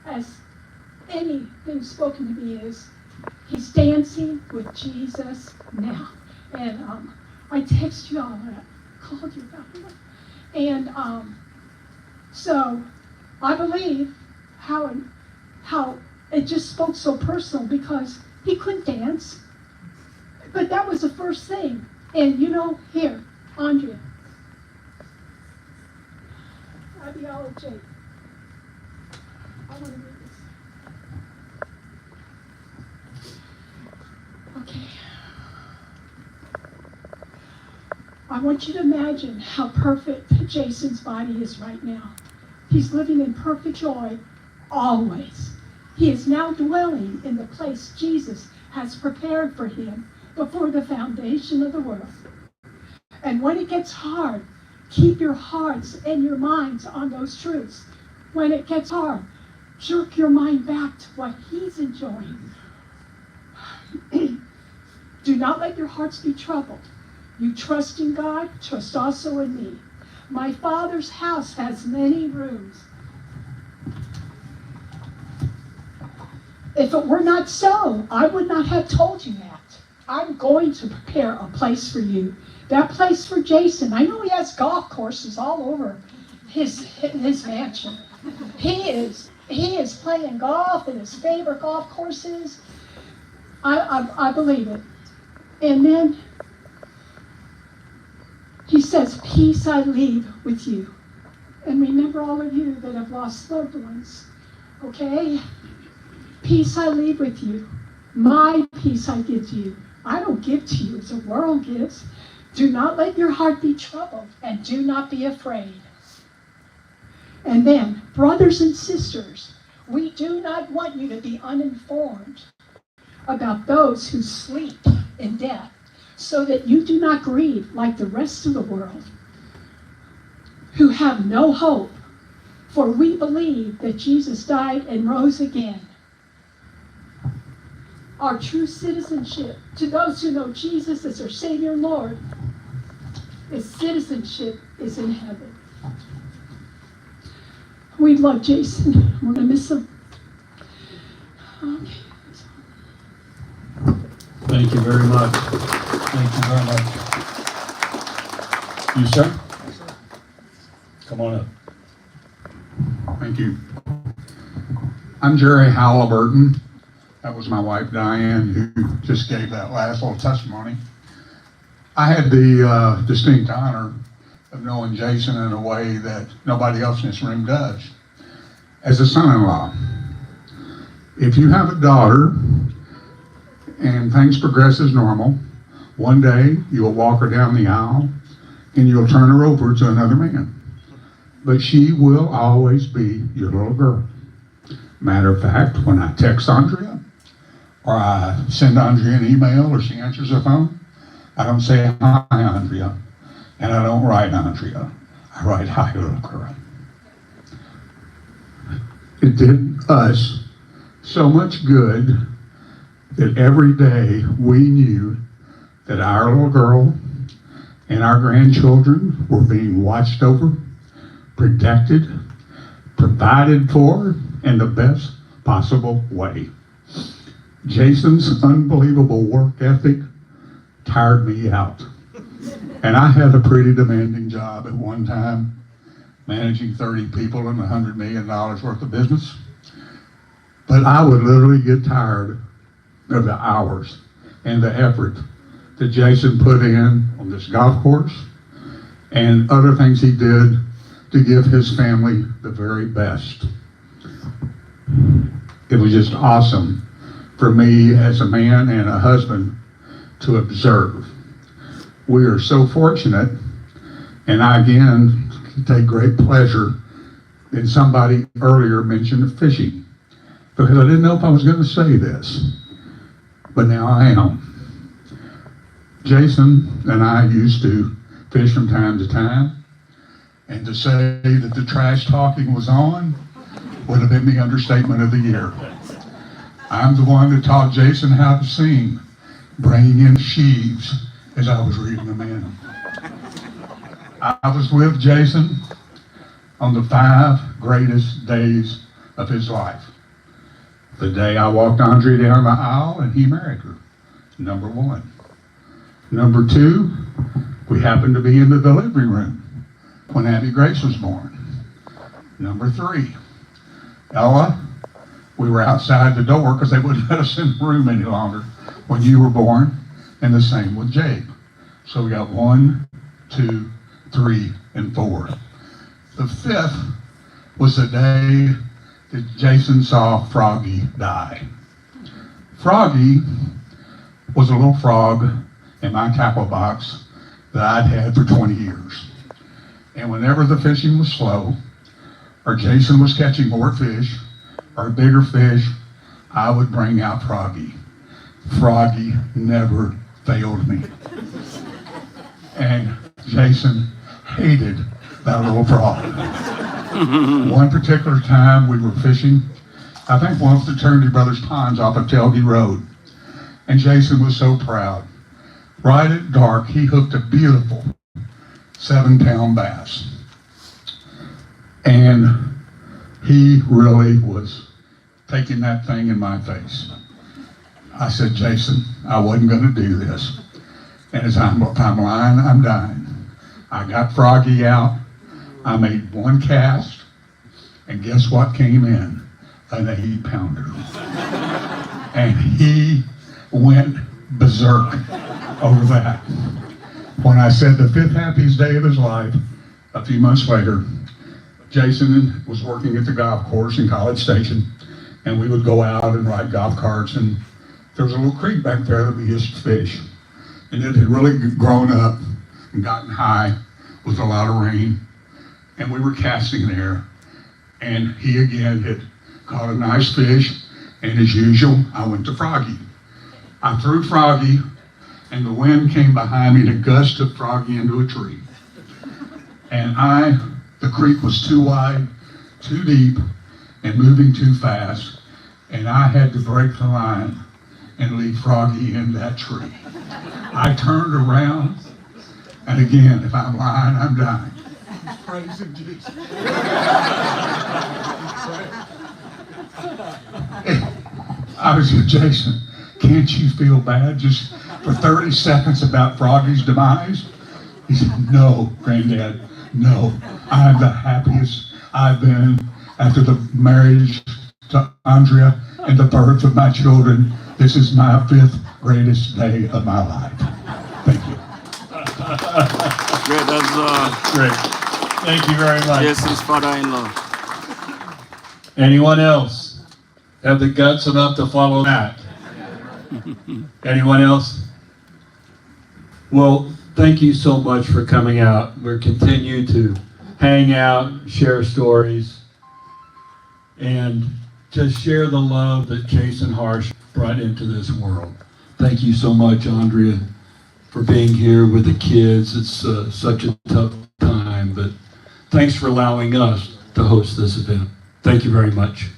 as anything spoken to me is, he's dancing with Jesus now. And I text you all that, called you about it. And so I believe how it just spoke so personal, because he couldn't dance, but that was the first thing. And you know, here, Andrea, Abiola Jake, I want to read this. Okay. I want you to imagine how perfect Jason's body is right now. He's living in perfect joy always. He is now dwelling in the place Jesus has prepared for him before the foundation of the world. And when it gets hard, keep your hearts and your minds on those truths. When it gets hard, jerk your mind back to what he's enjoying. Do not let your hearts be troubled. You trust in God, trust also in me. My Father's house has many rooms. If it were not so, I would not have told you that. I'm going to prepare a place for you. That place for Jason. I know he has golf courses all over his mansion. He is playing golf in his favorite golf courses. I believe it. And then he says, peace I leave with you. And remember, all of you that have lost loved ones, okay? Peace I leave with you. My peace I give to you. I don't give to you as the world gives. Do not let your heart be troubled, and do not be afraid. And then, brothers and sisters, we do not want you to be uninformed about those who sleep in death, so that you do not grieve like the rest of the world, who have no hope. For we believe that Jesus died and rose again. Our true citizenship, to those who know Jesus as their Savior and Lord, is citizenship is in heaven. We love Jason. We're going to miss him. Okay. Thank you very much. Thank you very much. You, sir? Come on up. Thank you. I'm Jerry Halliburton. That was my wife, Diane, who just gave that last little testimony. I had the distinct honor of knowing Jason in a way that nobody else in this room does. As a son-in-law, if you have a daughter and things progress as normal, one day you will walk her down the aisle and you'll turn her over to another man. But she will always be your little girl. Matter of fact, when I text Andrea, or I send Andrea an email, or she answers the phone, I don't say, hi, Andrea, and I don't write Andrea. I write, hi, little girl. It did us so much good that every day we knew that our little girl and our grandchildren were being watched over, protected, provided for in the best possible way. Jason's unbelievable work ethic tired me out. And I had a pretty demanding job at one time, managing 30 people and $100 million worth of business. But I would literally get tired of the hours and the effort that Jason put in on this golf course and other things he did to give his family the very best. It was just awesome for me as a man and a husband to observe. We are so fortunate, and I again take great pleasure in somebody earlier mentioned fishing, because I didn't know if I was going to say this, but now I am. Jason and I used to fish from time to time, and to say that the trash talking was on would have been the understatement of the year. I'm the one that taught Jason how to sing, bringing in sheaves as I was reading them in. I was with Jason on the 5 greatest days of his life. The day I walked Andrea down the aisle and he married her, number 1. Number 2, we happened to be in the delivery room when Abby Grace was born. Number 3, Ella, we were outside the door because they wouldn't let us in the room any longer when you were born, and the same with Jabe. So we got 1, 2, 3, and 4. The 5th was the day that Jason saw Froggy die. Froggy was a little frog in my tackle box that I'd had for 20 years. And whenever the fishing was slow, or Jason was catching more fish, or bigger fish, I would bring out Froggy. Froggy never failed me. And Jason hated that little frog. One particular time we were fishing, I think one of the Turney Brothers ponds off of Telge Road, and Jason was so proud. Right at dark, he hooked a beautiful 7-pound bass. And he really was taking that thing in my face. I said, Jason, I wasn't going to do this. And as if I'm lying, I'm dying. I got Froggy out. I made 1 cast, and guess what came in? An 8-pounder. And he went berserk over that. When I said the 5th happiest day of his life, a few months later, Jason was working at the golf course in College Station, and we would go out and ride golf carts, and there was a little creek back there that we used to fish. And it had really grown up and gotten high with a lot of rain, and we were casting there, and he again had caught a nice fish, and as usual, I went to Froggy. I threw Froggy, and the wind came behind me and gusted Froggy into a tree. And the creek was too wide, too deep, and moving too fast, and I had to break the line and leave Froggy in that tree. I turned around, and again, if I'm lying, I'm dying. Praising Jesus. I was with Jason. Can't you feel bad just for 30 seconds about Froggy's demise? He said, no, Granddad, no. I'm the happiest I've been after the marriage to Andrea and the birth of my children. This is my 5th greatest day of my life. Thank you. Great, that's Great. Thank you very much. Jason's father-in-law. Anyone else have the guts enough to follow that? Anyone else? Well, thank you so much for coming out. We'll continue to hang out, share stories, and just share the love that Jason Harsh brought into this world. Thank you so much, Andrea, for being here with the kids. It's such a tough time, but thanks for allowing us to host this event. Thank you very much.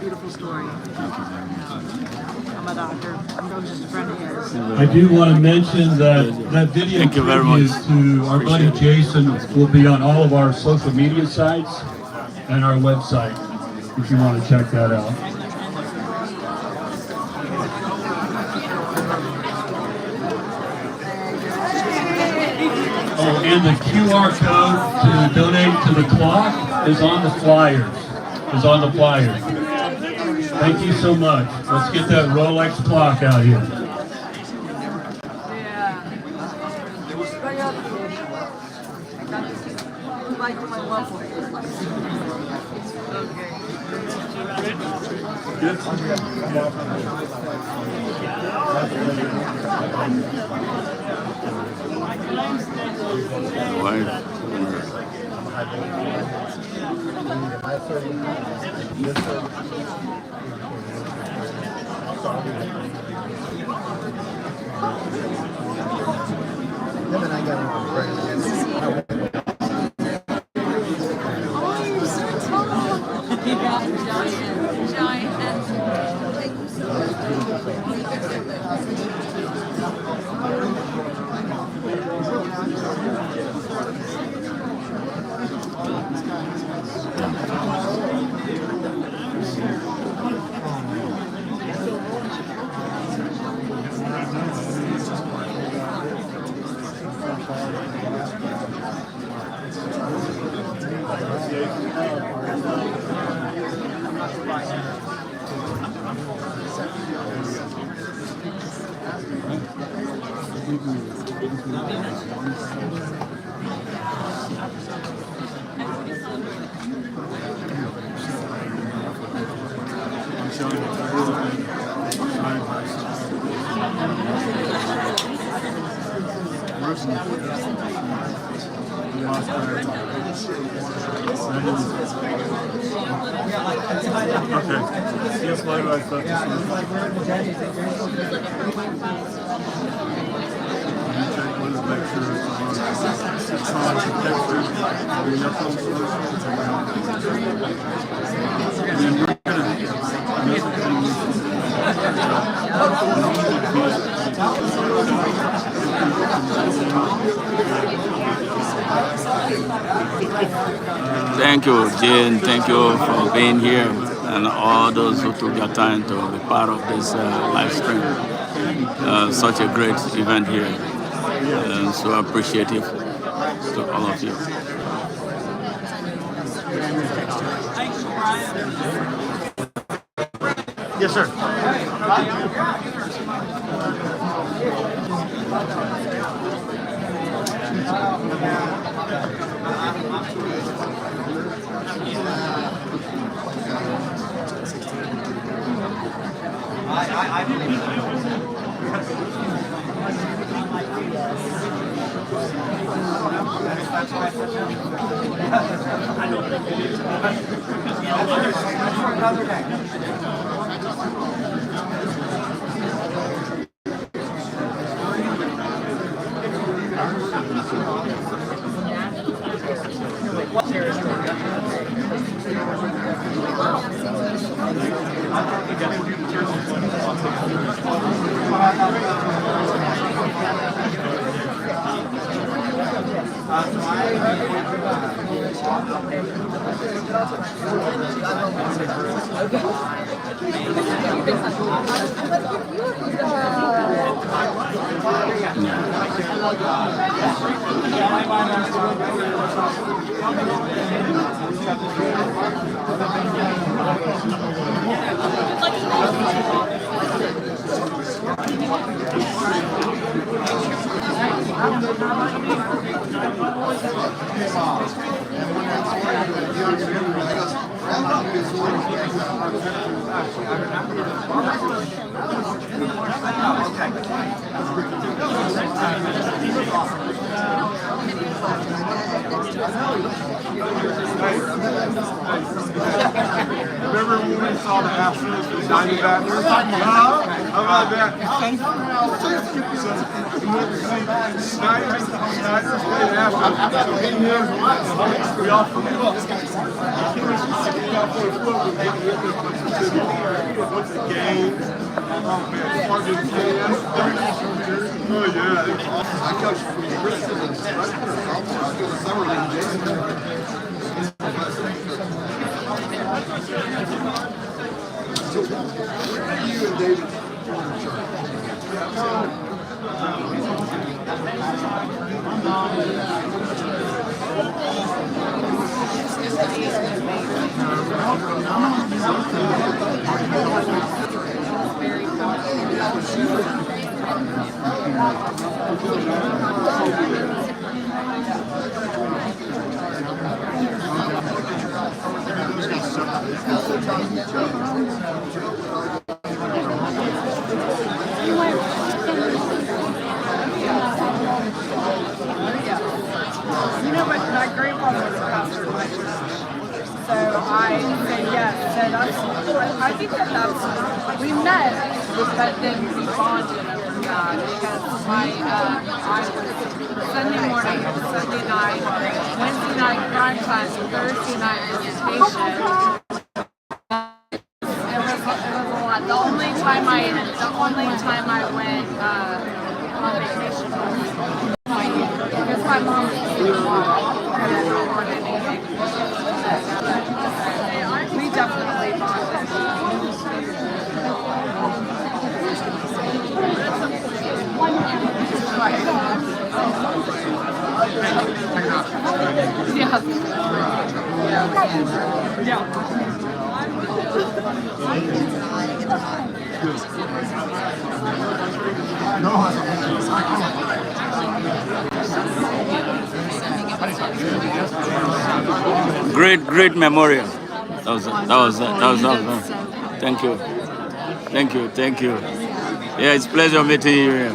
Beautiful story. I'm a doctor. I'm just a friend of his. I do want to mention that video Thank you very tribute much. to our buddy Jason will be on all of our social media sites and our website if you want to check that out. Oh, and the QR code to donate to the clock is on the flyers. Thank you so much. Let's get that Rolex clock out here. Okay. Wife. Thank you, Jane. Thank you for being here, and all those who took their time to be part of this live stream. Such a great event here, and so appreciative to all of you. Yes, sir. Remember when we saw the Astros for the Diamondbacks? How about that? Snyder's playing Astros. 8 years what? We all forget. What's the game? Oh man, part of the game. Oh yeah. I coached from Bristol and I go to summer league, Jason. You and David. You know, my grandfather was a pastor in my church. So I said yes. So I think that's, we met, but then we bonded over God because I was Sunday morning, Sunday night, Wednesday night prime time, Thursday night visitation. It was a lot. The only time I went on vacation was because my mom was sick more than anything. We definitely bonded. Great memorial. That was awesome. Thank you. Yeah, it's a pleasure meeting you here.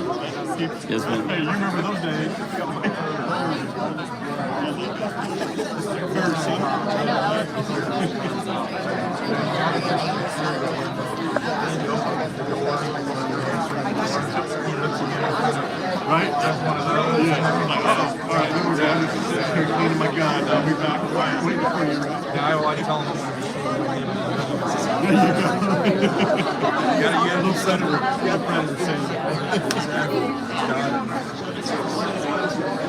Yes, ma'am. Hey, you remember those days? Right? That's one of those. Yeah. Like, oh, all right, then we're done. Here cleaning my gun. I'll be back. Right. Wait before you're out. Yeah, I tell them. There you go. You got a little senator. You got a president saying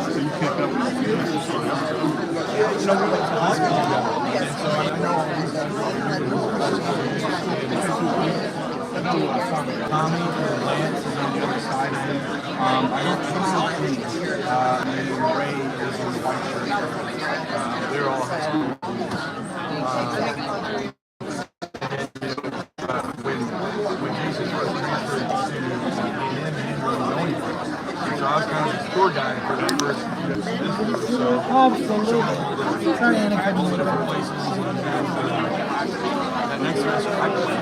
so you pick up. You know, we went to hospital together. And so I know Tommy or Lance is on the other side of him. I don't think and Ray is in the white shirt. They're all high school. When Jesus was transferred to him, so I was kind of the tour guide for that first semester. So absolutely. Places that next semester I played.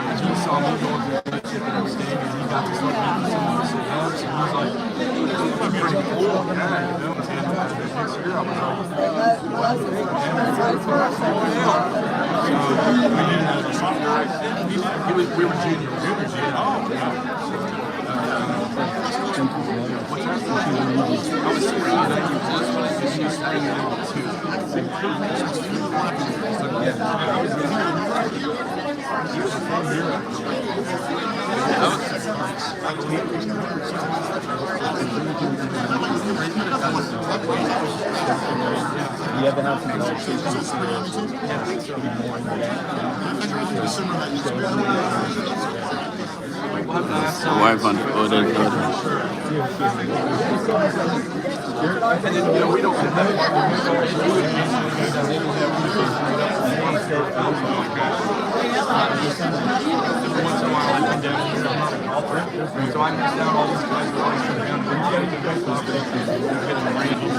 And he saw me going through the leadership and everything, and he got to start meeting some of the sit-ups, and he was like, I'm pretty cool guy, you know, and the next year I was like, we were juniors. Oh, yeah. I was 3 and she was 3 You ever have some conversations? The wife and other and then, you know, we don't have every once in a while I come down here, I'm not a golfer, so I missed out all these guys were always coming down to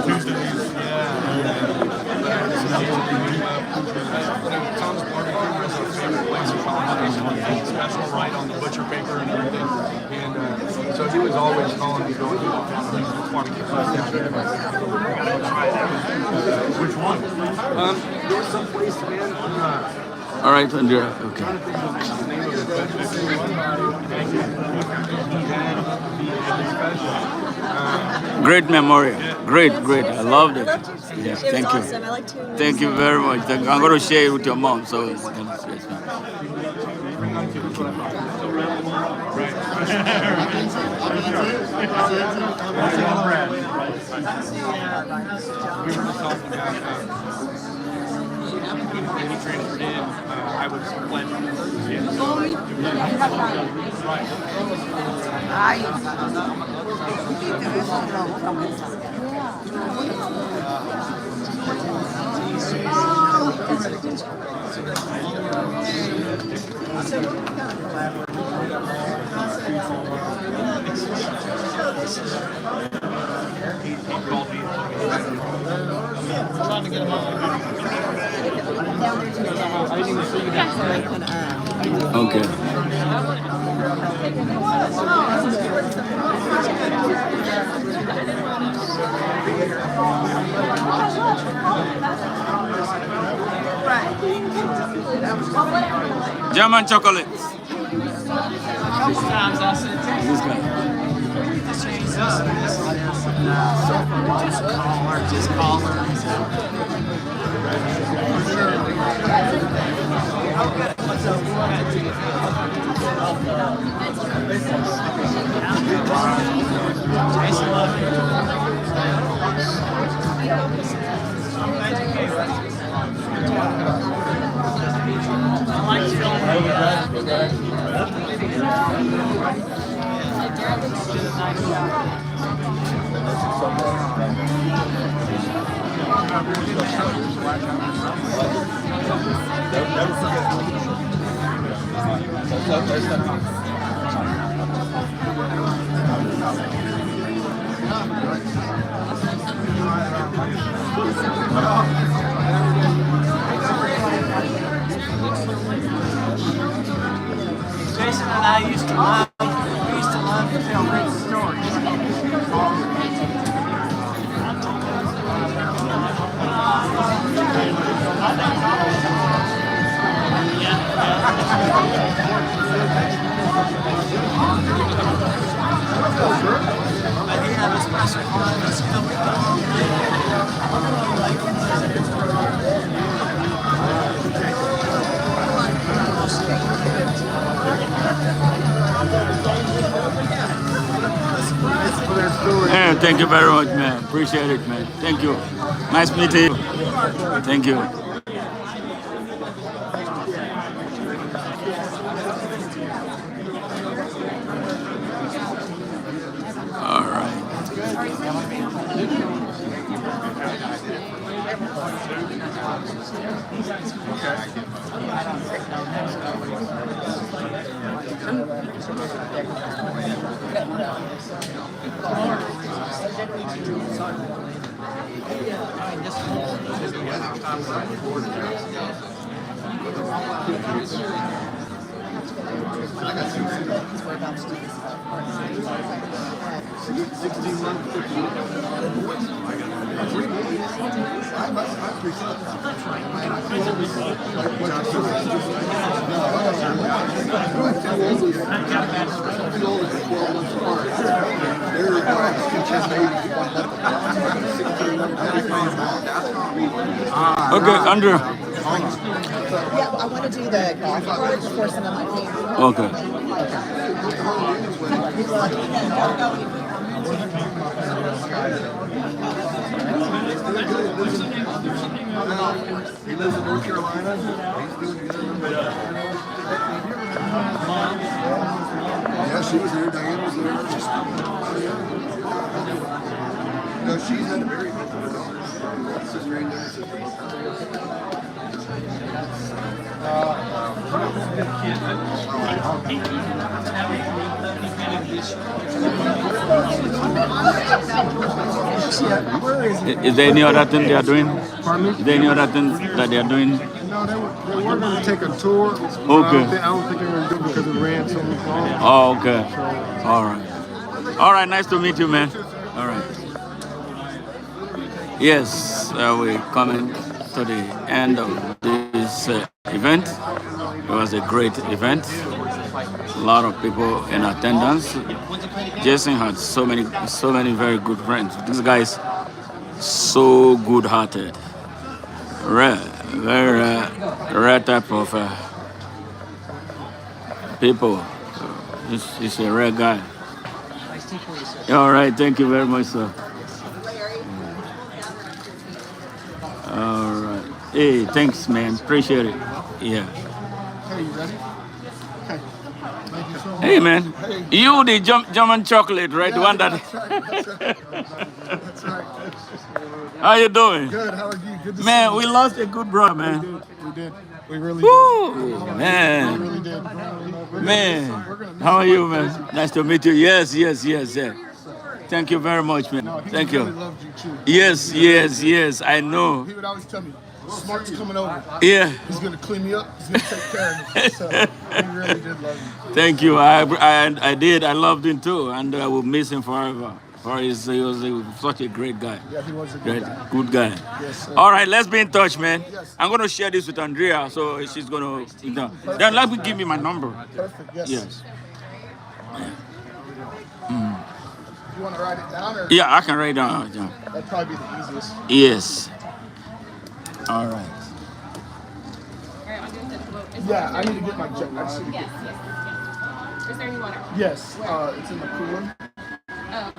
Tuesdays. Tom's Barbecue is our favorite place in College. Special right on the butcher paper and everything. And so he was always calling me going to the barbecue place down there. I gotta try it out. Which one? There was some place, man. all right, Andrea. Okay. Great memorial. Great. I loved it. Yeah, thank you. Awesome. I like to. Thank you very much. I'm going to share it with your mom. So, yes, When he transferred in, I was pledging. He called me and trying to get him on. I didn't even see you guys. Okay. German chocolates. A couple times I said, This guy. just change this and this and this. And just call her. Jason, love you. I like Jason and I used to love to tell great stories. But he had a special one that's coming Yeah, thank you very much, man. Appreciate it, man. Thank you. Nice meeting you. Thank you. All right. Okay, Andrew. Yeah, I want to do the golf course before some of my favorite. Okay. He lives in North Carolina. He's doing good. Yeah, she was there. Diane was there. No, she's had a very good daughter. Sister right there. Is there any other thing they are doing? Pardon me? Is there any other thing that they are doing? No, they were going to take a tour. Okay. I don't think they were going to do it because it ran so long. Oh, okay. All right. All right. Nice to meet you, man. All right. Yes, we're coming to the end of this event. It was a great event. A lot of people in attendance. Jason had so many very good friends. This guy is so good-hearted. Rare, very rare type of people. He's a rare guy. All right, thank you very much, sir. All right. Hey, thanks, man. Appreciate it. Yeah. Hey, you ready? Okay. Thank you so much. Hey, man. Hey. You the German chocolate, right? Yeah, The one that. That's right. That's right. How you doing? Good. How are you? Good to Man, see you. we lost a good brother, man. We did. We really Woo, did. man. We really did. Man, how are you, man? Nice to meet you. Yes. Thank you very much, man. No, he Thank really you. loved you too. Yes. I know. He would always tell me, Smart's coming over. Yeah. He's going to clean me up. He's going to take care of me. So he really did love you. Thank you. I did. I loved him too, and I will miss him forever. He was such a great guy. Yeah, he was a good guy. Good guy. Yes, sir. All right, let's be in touch, man. I'm going to share this with Andrea, so she's going to, then let me give me my number. Perfect. Yes. Yes. You want to write it down? Or? Yeah, I can write down. Yeah. That'd probably be the easiest. Yes. All right. Yeah, I need to get my jet. Yes. Is there any water? Yes, it's in the cooler. Oh,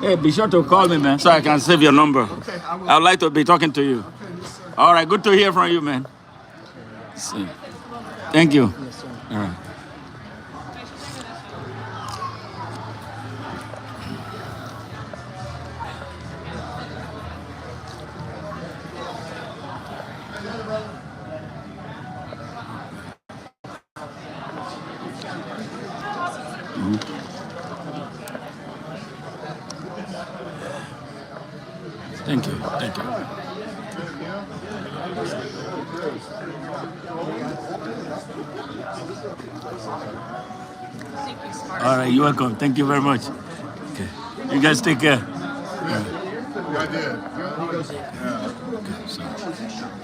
okay. Hey, be sure to call me, man, so I can save your number. Okay, I will. I'd like to be talking to you. Okay, yes, sir. All right, good to hear from you, man. Thank you. Yes, sir. All right. Thank you. Thank you. All right, you're welcome. Thank you very much. Okay. You guys take care. Yeah, I did.